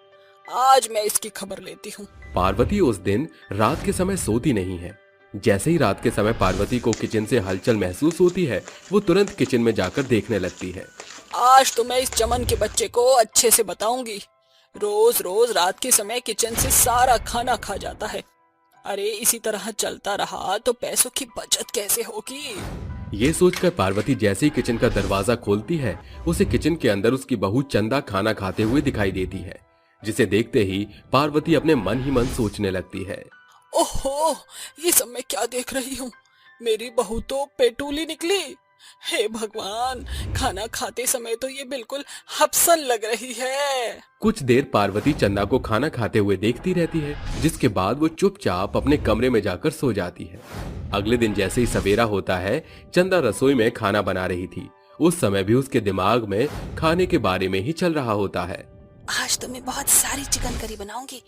आज मैं इसकी खबर लेती हूँ। पार्वती उस दिन रात के समय सोती नहीं है। जैसे ही रात के समय पार्वती को किचन से हलचल महसूस होती है, वो तुरंत किचन में जाकर देखने लगती है। आज तो मैं इस चमन के बच्चे को अच्छे से बताऊंगी। रोज रोज रात के समय किचन से सारा खाना खा जाता है। अरे इसी तरह चलता रहा तो पैसों की बचत कैसे होगी? ये सोचकर पार्वती जैसे ही किचन का दरवाजा खोलती है, उसे किचन के अंदर उसकी बहू चंदा खाना खाते हुए दिखाई देती है, जिसे देखते ही पार्वती अपने मन ही मन सोचने लगती है। ओहो, ये सब मैं क्या देख रही हूँ? मेरी बहू तो पेटूली निकली। हे भगवान, खाना खाते समय तो ये बिल्कुल हफसन लग रही है। कुछ देर पार्वती चंदा को खाना खाते हुए देखती रहती है, जिसके बाद वो चुपचाप अपने कमरे में जाकर सो जाती है। अगले दिन जैसे ही सवेरा होता है, चंदा रसोई में खाना बना रही थी। उस समय भी उसके दिमाग में खाने के बारे में ही चल रहा होता है। आज तो मैं बहुत सारी चिकन करी बनाऊंगी।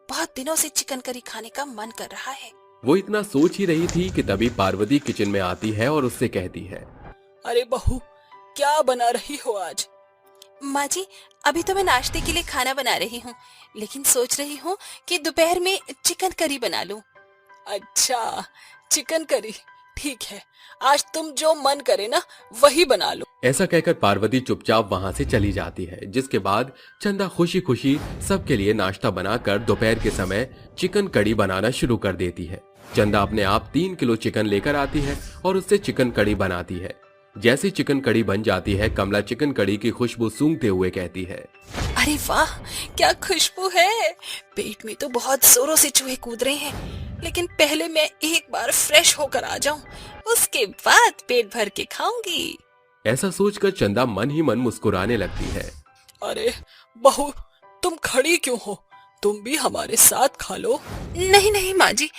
बहुत दिनों से चिकन करी खाने का मन कर रहा है। वो इतना सोच ही रही थी कि तभी पार्वती किचन में आती है और उससे कहती है, अरे बहू, क्या बना रही हो आज? माँ जी, अभी तो मैं नाश्ते के लिए खाना बना रही हूँ, लेकिन सोच रही हूँ कि दोपहर में चिकन करी बना लूं। अच्छा, चिकन करी, ठीक है। आज तुम जो मन करे ना वही बना लो। ऐसा कहकर पार्वती चुपचाप वहां से चली जाती है, जिसके बाद चंदा खुशी खुशी सबके लिए नाश्ता बनाकर दोपहर के समय चिकन कड़ी बनाना शुरू कर देती है। चंदा अपने आप 3 किलो चिकन लेकर आती है और उससे चिकन कड़ी बनाती है। जैसे चिकन कड़ी बन जाती है, कमला चिकन कड़ी की खुशबू सूंघते हुए कहती है, अरे वाह, क्या खुशबू है। पेट में तो बहुत जोरों से चूहे कूद रहे हैं, लेकिन पहले मैं एक बार फ्रेश होकर आ जाऊं, उसके बाद पेट भर के खाऊंगी। ऐसा सोचकर चंदा मन ही मन मुस्कुराने लगती है। अरे बहू, तुम खड़ी क्यों हो? तुम भी हमारे साथ खा लो। नहीं नहीं माँ जी,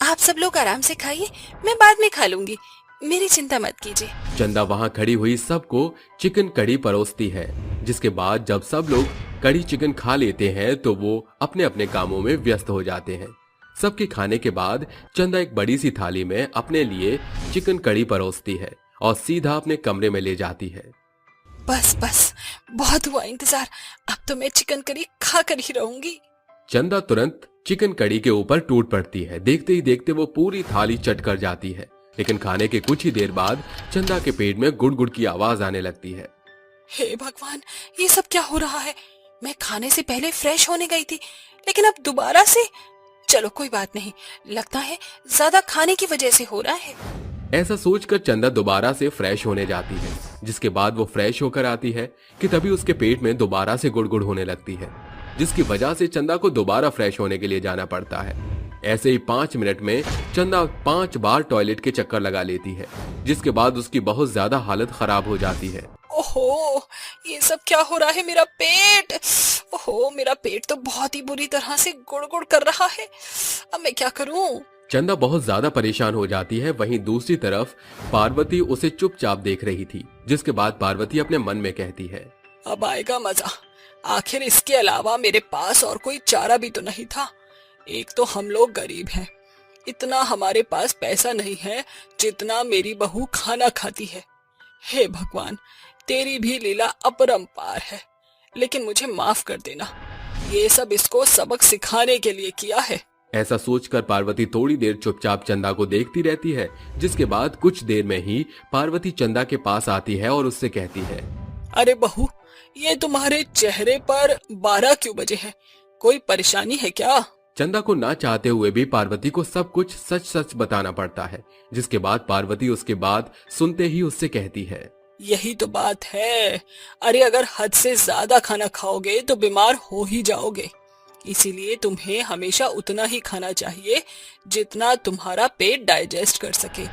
आप सब लोग आराम से खाइए, मैं बाद में खा लूंगी, मेरी चिंता मत कीजिए। चंदा वहां खड़ी हुई सबको चिकन कड़ी परोसती है, जिसके बाद जब सब लोग कड़ी चिकन खा लेते हैं तो वो अपने अपने कामों में व्यस्त हो जाते हैं। सबके खाने के बाद चंदा एक बड़ी सी थाली में अपने लिए चिकन कड़ी परोसती है और सीधा अपने कमरे में ले जाती है। बस बस, बहुत हुआ इंतजार, अब तो मैं चिकन करी खा कर ही रहूंगी। चंदा तुरंत चिकन कड़ी के ऊपर टूट पड़ती है। देखते ही देखते वो पूरी थाली चट कर जाती है, लेकिन खाने के कुछ ही देर बाद चंदा के पेट में गुड़गुड़ की आवाज आने लगती है। हे भगवान, ये सब क्या हो रहा है? मैं खाने से पहले फ्रेश होने गई थी, लेकिन अब दोबारा से। चलो कोई बात नहीं, लगता है ज्यादा खाने की वजह से हो रहा है। ऐसा सोचकर चंदा दोबारा से फ्रेश होने जाती है, जिसके बाद वो फ्रेश होकर आती है कि तभी उसके पेट में दोबारा से गुड़गुड़ होने लगती है, जिसकी वजह से चंदा को दोबारा फ्रेश होने के लिए जाना पड़ता है। ऐसे ही 5 मिनट में चंदा 5 बार टॉयलेट के चक्कर लगा लेती है, जिसके बाद उसकी बहुत ज्यादा हालत खराब हो जाती है। ओहो, ये सब क्या हो रहा है? मेरा पेट, ओहो, मेरा पेट तो बहुत ही बुरी तरह से गुड़गुड़ कर रहा है। अब मैं क्या करूं? चंदा बहुत ज्यादा परेशान हो जाती है। वहीं दूसरी तरफ पार्वती उसे चुपचाप देख रही थी, जिसके बाद पार्वती अपने मन में कहती है, अब आएगा मजा। आखिर इसके अलावा मेरे पास और कोई चारा भी तो नहीं था। एक तो हम लोग गरीब हैं, इतना हमारे पास पैसा नहीं है जितना मेरी बहू खाना खाती है। हे भगवान, तेरी भी लीला अपरंपार है, लेकिन मुझे माफ कर देना। ये सब इसको सबक सिखाने के लिए किया है। ऐसा सोचकर पार्वती थोड़ी देर चुपचाप चंदा को देखती रहती है, जिसके बाद कुछ देर में ही पार्वती चंदा के पास आती है और उससे कहती है, अरे बहू, ये तुम्हारे चेहरे पर 12 क्यों बजे हैं? कोई परेशानी है क्या? चंदा को ना चाहते हुए भी पार्वती को सब कुछ सच सच बताना पड़ता है, जिसके बाद पार्वती उसके बात सुनते ही उससे कहती है, यही तो बात है। अरे अगर हद से ज्यादा खाना खाओगे तो बीमार हो ही जाओगे। इसीलिए तुम्हें हमेशा उतना ही खाना चाहिए जितना तुम्हारा पेट डाइजेस्ट कर सके।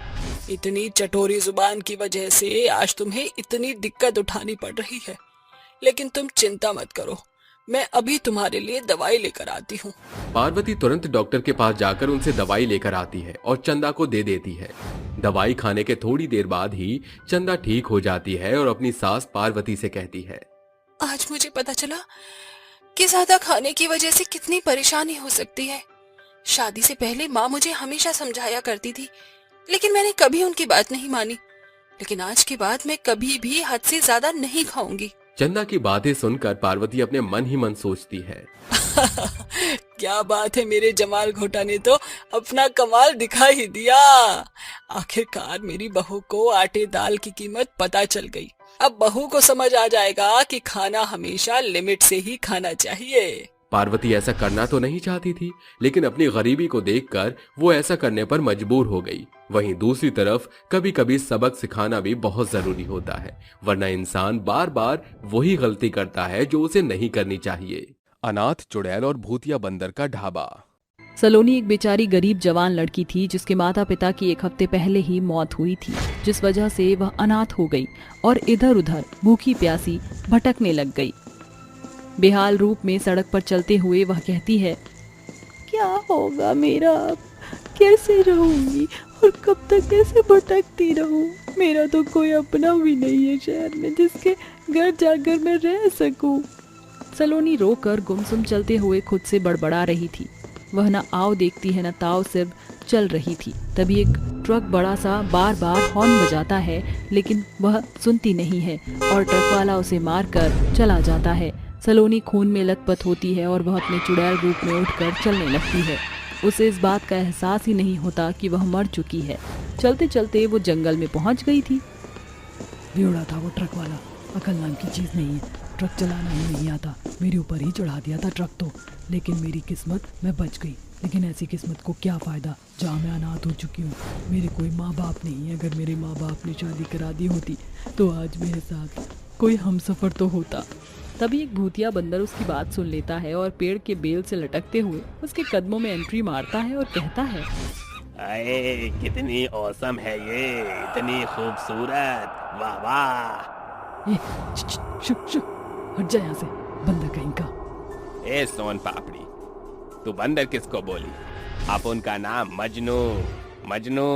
इतनी चटोरी जुबान की वजह से आज तुम्हें इतनी दिक्कत उठानी पड़ रही है, लेकिन तुम चिंता मत करो, मैं अभी तुम्हारे लिए दवाई लेकर आती हूँ। पार्वती तुरंत डॉक्टर के पास जाकर उनसे दवाई लेकर आती है और चंदा को दे देती है। दवाई खाने के थोड़ी देर बाद ही चंदा ठीक हो जाती है और अपनी सास पार्वती से कहती है, आज मुझे पता चला कि ज्यादा खाने की वजह से कितनी परेशानी हो सकती है। शादी से पहले माँ मुझे हमेशा समझाया करती थी, लेकिन मैंने कभी उनकी बात नहीं मानी। लेकिन आज के बाद मैं कभी भी हद से ज्यादा नहीं खाऊंगी। चंदा की बातें सुनकर पार्वती अपने मन ही मन सोचती है, क्या बात है, मेरे जमाल घोटा ने तो अपना कमाल दिखा ही दिया। आखिरकार मेरी बहू को आटे दाल की कीमत पता चल गई। अब बहू को समझ आ जाएगा कि खाना हमेशा लिमिट से ही खाना चाहिए। पार्वती ऐसा करना तो नहीं चाहती थी, लेकिन अपनी गरीबी को देखकर वो ऐसा करने पर मजबूर हो गई। वहीं दूसरी तरफ कभी कभी सबक सिखाना भी बहुत जरूरी होता है, वरना इंसान बार बार वही गलती करता है जो उसे नहीं करनी चाहिए। अनाथ चुड़ैल और भूतिया बंदर का ढाबा। सलोनी एक बेचारी गरीब जवान लड़की थी जिसके माता पिता की एक हफ्ते पहले ही मौत हुई थी, जिस वजह से वह अनाथ हो गई और इधर उधर भूखी प्यासी भटकने लग गई। बेहाल रूप में सड़क पर चलते हुए वह कहती है, क्या होगा मेरा अब, कैसे रहूंगी और कब तक कैसे भटकती रहूं। मेरा तो कोई अपना भी नहीं है शहर में जिसके घर जाकर मैं रह सकूं। सलोनी रोकर गुमसुम चलते हुए खुद से बड़बड़ा रही थी। वह न आओ देखती है न ताव, सिर्फ चल रही थी। तभी एक ट्रक बड़ा सा बार बार हॉर्न बजाता है, लेकिन वह सुनती नहीं है और ट्रक वाला उसे मार कर चला जाता है। सलोनी खून में लथपथ होती है और वह अपने चुड़ैल रूप में उठकर चलने लगती है। उसे इस बात का एहसास ही नहीं होता कि वह मर चुकी है। चलते चलते वो जंगल में पहुंच गई थी। बेवड़ा था वो ट्रक वाला, अकल नाम की चीज नहीं है। ट्रक चलाना ही नहीं आता, मेरे ऊपर ही चढ़ा दिया था ट्रक तो। लेकिन मेरी किस्मत, मैं बच गई। लेकिन ऐसी किस्मत को क्या फायदा जहाँ मैं अनाथ हो चुकी हूँ। मेरे कोई माँ बाप नहीं है। अगर मेरे माँ बाप ने शादी करा दी होती तो आज मेरे साथ कोई हमसफर तो होता। तभी एक भूतिया बंदर उसकी बात सुन लेता है और पेड़ के बेल से लटकते हुए उसके कदमों में एंट्री मारता है और कहता है, अरे कितनी औसम है ये, इतनी खूबसूरत, वाह वाह। हट जा यहाँ से, बंदर कहीं का। ए सोन पापड़ी, तू बंदर किसको बोली? अब उनका नाम मजनू। मजनू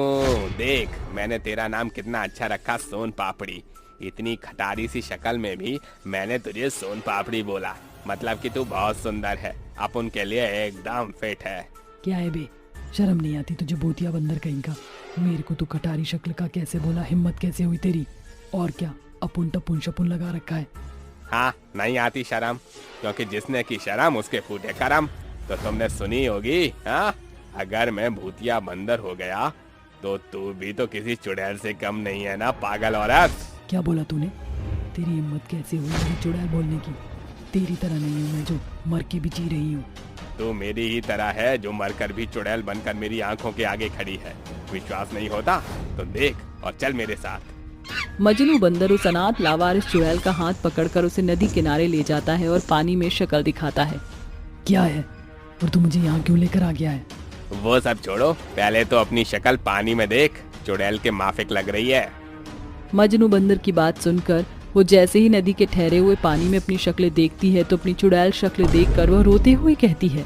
देख, मैंने तेरा नाम कितना अच्छा रखा, सोन पापड़ी। इतनी खटारी सी शक्ल में भी मैंने तुझे सोन पापड़ी बोला, मतलब कि तू बहुत सुंदर है। अब उनके लिए एकदम फिट है। क्या है बे, शर्म नहीं आती तुझे भूतिया बंदर कहीं का? मेरे को तू कटारी शक्ल का कैसे बोला? हिम्मत कैसे हुई तेरी? और क्या अपुन टपुन शपुन लगा रखा है? हाँ, नहीं आती शर्म, क्योंकि जिसने की शर्म उसके फूटे करम। तो तुमने सुनी होगी, हाँ, अगर मैं भूतिया बंदर हो गया तो तू भी तो किसी चुड़ैल से कम नहीं है ना, पागल औरत। क्या बोला तूने? तेरी हिम्मत कैसे हुई मेरी चुड़ैल बोलने की? तेरी तरह नहीं हूँ मैं जो मर के भी जी रही हूँ। तू मेरी ही तरह है जो मरकर भी चुड़ैल बनकर मेरी आंखों के आगे खड़ी है। विश्वास नहीं होता तो देख और चल मेरे साथ। मजनू बंदर उस अनाथ लावारिस चुड़ैल का हाथ पकड़कर उसे नदी किनारे ले जाता है और पानी में शक्ल दिखाता है। क्या है, और तू मुझे यहाँ क्यों लेकर आ गया है? वो सब छोड़ो, पहले तो अपनी शक्ल पानी में देख, चुड़ैल के माफिक लग रही है। मजनू बंदर की बात सुनकर वो जैसे ही नदी के ठहरे हुए पानी में अपनी शक्लें देखती है तो अपनी चुड़ैल शक्ल देखकर वह रोते हुए कहती है,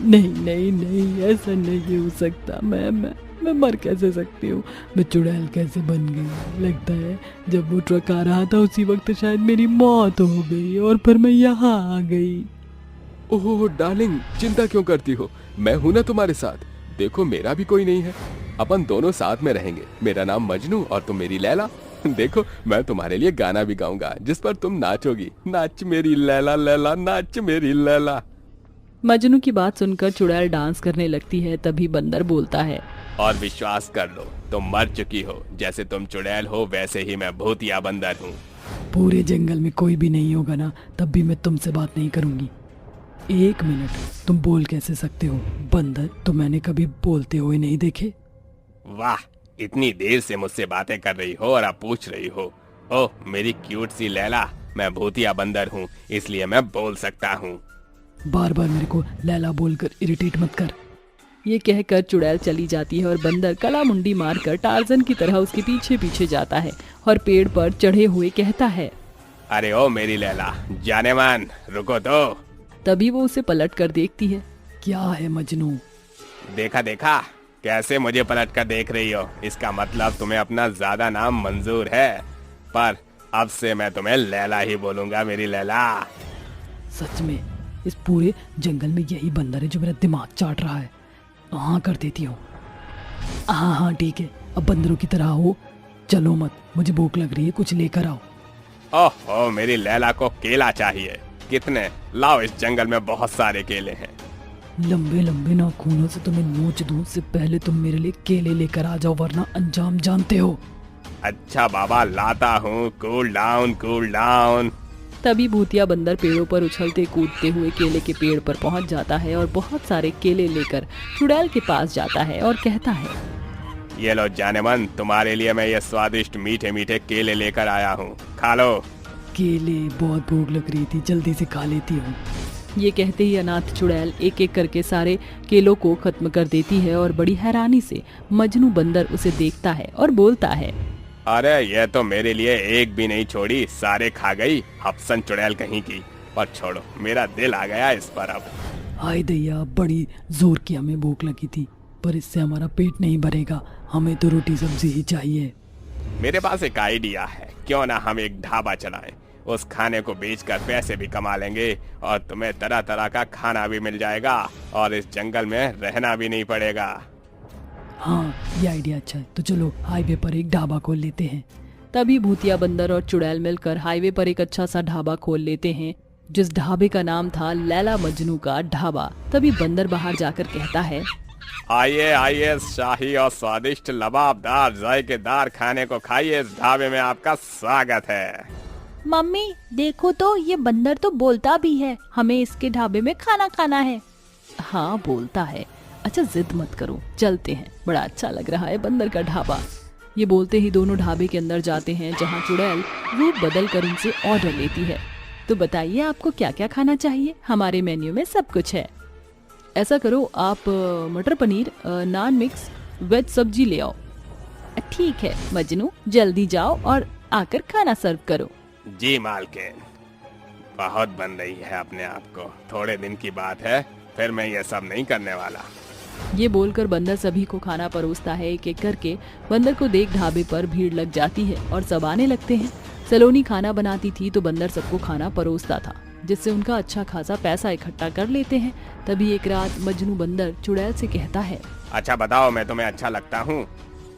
नहीं नहीं नहीं, ऐसा नहीं हो सकता। मैं मर कैसे सकती हूँ? मैं चुड़ैल कैसे बन गई? लगता है जब वो ट्रक आ रहा था उसी वक्त शायद मेरी मौत हो गई और फिर मैं यहाँ आ गई। ओह डार्लिंग, चिंता क्यों करती हो? मैं हूं ना तुम्हारे साथ। देखो मेरा भी कोई नहीं है, अपन दोनों साथ में रहेंगे। मेरा नाम मजनू और तुम मेरी लैला। देखो मैं तुम्हारे लिए गाना भी गाऊंगा जिस पर तुम नाचोगी। नाच मेरी लैला लैला, नाच मेरी लैला। मजनू की बात सुनकर चुड़ैल डांस करने लगती है। तभी बंदर बोलता है, और विश्वास कर लो, तुम मर चुकी हो। जैसे तुम चुड़ैल हो वैसे ही मैं भूतिया बंदर हूँ। पूरे जंगल में कोई भी नहीं होगा ना, तब भी मैं तुमसे बात नहीं करूंगी। 1 मिनट, तुम बोल कैसे सकते हो? बंदर तो मैंने कभी बोलते हुए नहीं देखे। वाह, इतनी देर से मुझसे बातें कर रही हो और अब पूछ रही हो। ओह मेरी क्यूट सी लैला, मैं भूतिया बंदर हूँ इसलिए मैं बोल सकता हूँ। बार बार मेरे को लैला बोलकर इरिटेट मत कर। ये कहकर चुड़ैल चली जाती है और बंदर कला मुंडी मारकर टार्जन की तरह उसके पीछे पीछे जाता है और पेड़ पर चढ़े हुए कहता है, अरे ओ मेरी लैला, जाने मन, रुको तो। तभी वो उसे पलट कर देखती है। क्या है मजनू? देखा देखा कैसे मुझे पलट कर देख रही हो। इसका मतलब तुम्हें अपना ज्यादा नाम मंजूर है, पर अब से मैं तुम्हें लैला ही बोलूंगा, मेरी लैला। सच में इस पूरे जंगल में यही बंदर है जो मेरा दिमाग चाट रहा है। हाँ कर देती हूँ। हाँ हाँ ठीक है, अब बंदरों की तरह हो, चलो मत, मुझे भूख लग रही है, कुछ लेकर आओ। ओहो, मेरी लैला को केला चाहिए। कितने? लाओ, इस जंगल में बहुत सारे केले हैं। लंबे लंबे नाखूनों से तुम्हें नोच दूं उससे पहले तुम मेरे लिए केले लेकर आ जाओ, वरना अंजाम जानते हो। अच्छा बाबा, लाता हूँ। Cool down, cool down. तभी भूतिया बंदर पेड़ों पर उछलते कूदते हुए केले के पेड़ पर पहुंच जाता है और बहुत सारे केले लेकर चुड़ैल के पास जाता है और कहता है, ये लो जानेमन, तुम्हारे लिए मैं ये स्वादिष्ट मीठे मीठे केले लेकर आया हूँ, खा लो। केले, बहुत भूख लग रही थी, जल्दी से खा लेती हूँ। ये कहते ही अनाथ चुड़ैल एक एक करके सारे केलों को खत्म कर देती है और बड़ी हैरानी से मजनू बंदर उसे देखता है और बोलता है, अरे ये तो मेरे लिए एक भी नहीं छोड़ी, सारे खा गई, अफसन चुड़ैल कहीं की। पर छोड़ो, मेरा दिल आ गया इस पर अब। हाय दैया, बड़ी जोर की हमें भूख लगी थी, पर इससे हमारा पेट नहीं भरेगा, हमें तो रोटी सब्जी ही चाहिए। मेरे पास एक आइडिया है, क्यों ना हम एक ढाबा चलाएं। उस खाने को बेचकर पैसे भी कमा लेंगे और तुम्हें तरह तरह का खाना भी मिल जाएगा और इस जंगल में रहना भी नहीं पड़ेगा। हाँ, ये आइडिया अच्छा है, तो चलो हाईवे पर एक ढाबा खोल लेते हैं। तभी भूतिया बंदर और चुड़ैल मिलकर हाईवे पर एक अच्छा सा ढाबा खोल लेते हैं, जिस ढाबे का नाम था लैला मजनू का ढाबा। तभी बंदर बाहर जाकर कहता है, आइए आइए, शाही और स्वादिष्ट लबाबदार जायकेदार खाने को खाइए, इस ढाबे में आपका स्वागत है। मम्मी देखो तो, ये बंदर तो बोलता भी है, हमें इसके ढाबे में खाना खाना है। हाँ बोलता है। अच्छा जिद मत करो, चलते हैं, बड़ा अच्छा लग रहा है बंदर का ढाबा। ये बोलते ही दोनों ढाबे के अंदर जाते हैं, जहाँ चुड़ैल रूप बदल कर उनसे ऑर्डर लेती है। तो बताइए आपको क्या क्या खाना चाहिए, हमारे मेन्यू में सब कुछ है। ऐसा करो, आप मटर पनीर, नान मिक्स, वेज सब्जी ले आओ। ठीक है मजनू, जल्दी जाओ और आकर खाना सर्व करो। जी मालकिन, बहुत बन रही है अपने आप को, थोड़े दिन की बात है, फिर मैं ये सब नहीं करने वाला। ये बोलकर बंदर सभी को खाना परोसता है। एक एक करके बंदर को देख ढाबे पर भीड़ लग जाती है और सब आने लगते हैं। सलोनी खाना बनाती थी तो बंदर सबको खाना परोसता था, जिससे उनका अच्छा खासा पैसा इकट्ठा कर लेते हैं। तभी एक रात मजनू बंदर चुड़ैल से कहता है, अच्छा बताओ, मैं तुम्हें अच्छा लगता हूँ?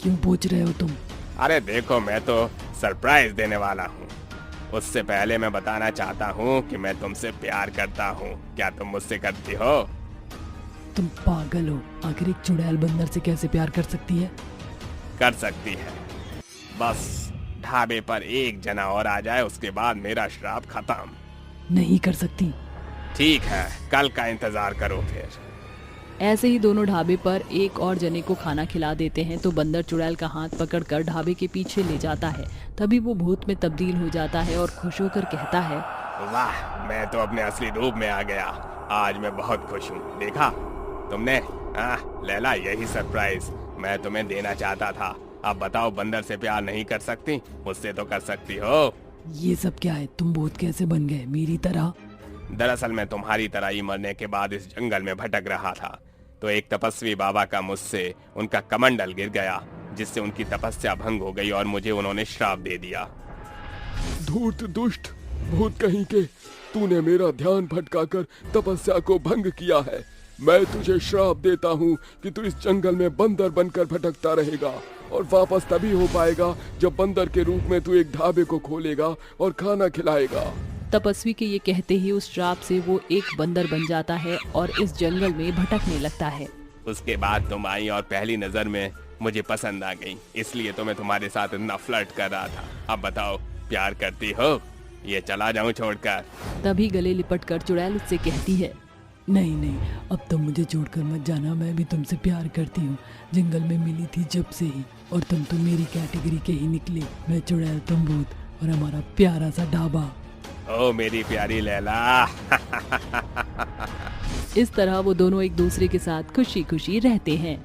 क्यों पूछ रहे हो तुम? अरे देखो, मैं तो सरप्राइज देने वाला हूँ। उससे पहले मैं बताना चाहता हूँ कि मैं तुमसे प्यार करता हूँ। क्या तुम मुझसे करती हो? तुम पागल हो, आखिर एक चुड़ैल बंदर से कैसे प्यार कर सकती है? कर सकती है, बस ढाबे पर एक जना और आ जाए, उसके बाद मेरा श्राप खत्म। नहीं कर सकती। ठीक है, कल का इंतजार करो फिर। ऐसे ही दोनों ढाबे पर एक और जने को खाना खिला देते हैं तो बंदर चुड़ैल का हाथ पकड़कर ढाबे के पीछे ले जाता है। तभी वो भूत में तब्दील हो जाता है और खुश होकर कहता है, वाह, मैं तो अपने असली रूप में आ गया, आज मैं बहुत खुश हूँ। देखा तुमने? लैला, यही सरप्राइज मैं तुम्हें देना चाहता था। अब बताओ, बंदर से प्यार नहीं कर सकती? मुझसे तो कर सकती हो। ये सब क्या है? तुम भूत कैसे बन गए मेरी तरह? दरअसल मैं तुम्हारी तरह ही मरने के बाद इस जंगल में भटक रहा था, तो एक तपस्वी बाबा का मुझसे उनका कमंडल गिर गया, जिससे उनकी तपस्या भंग हो गई और मुझे उन्होंने श्राप दे दिया। धूर्त दुष्ट भूत कहीं के, तूने मेरा ध्यान भटकाकर तपस्या को भंग किया है। मैं तुझे श्राप देता हूँ कि तू इस जंगल में बंदर बनकर भटकता रहेगा और वापस तभी हो पाएगा जब बंदर के रूप में तू एक ढाबे को खोलेगा और खाना खिलाएगा। तपस्वी के ये कहते ही उस श्राप से वो एक बंदर बन जाता है और इस जंगल में भटकने लगता है। उसके बाद तुम आई और पहली नजर में मुझे पसंद आ गई, इसलिए तो मैं तुम्हारे साथ इतना फ्लर्ट कर रहा था। अब बताओ, प्यार करती हो? ये चला जाऊं छोड़कर? तभी गले लिपट कर चुड़ैल उससे कहती है, नहीं नहीं, अब तुम मुझे छोड़कर मत जाना, मैं भी तुमसे प्यार करती हूँ। जंगल में मिली थी जब से ही, और तुम तो मेरी कैटेगरी के ही निकले। मैं चुड़ैल, तुम भूत, और हमारा प्यारा सा ढाबा। ओ मेरी प्यारी लैला। इस तरह वो दोनों एक दूसरे के साथ खुशी खुशी रहते हैं।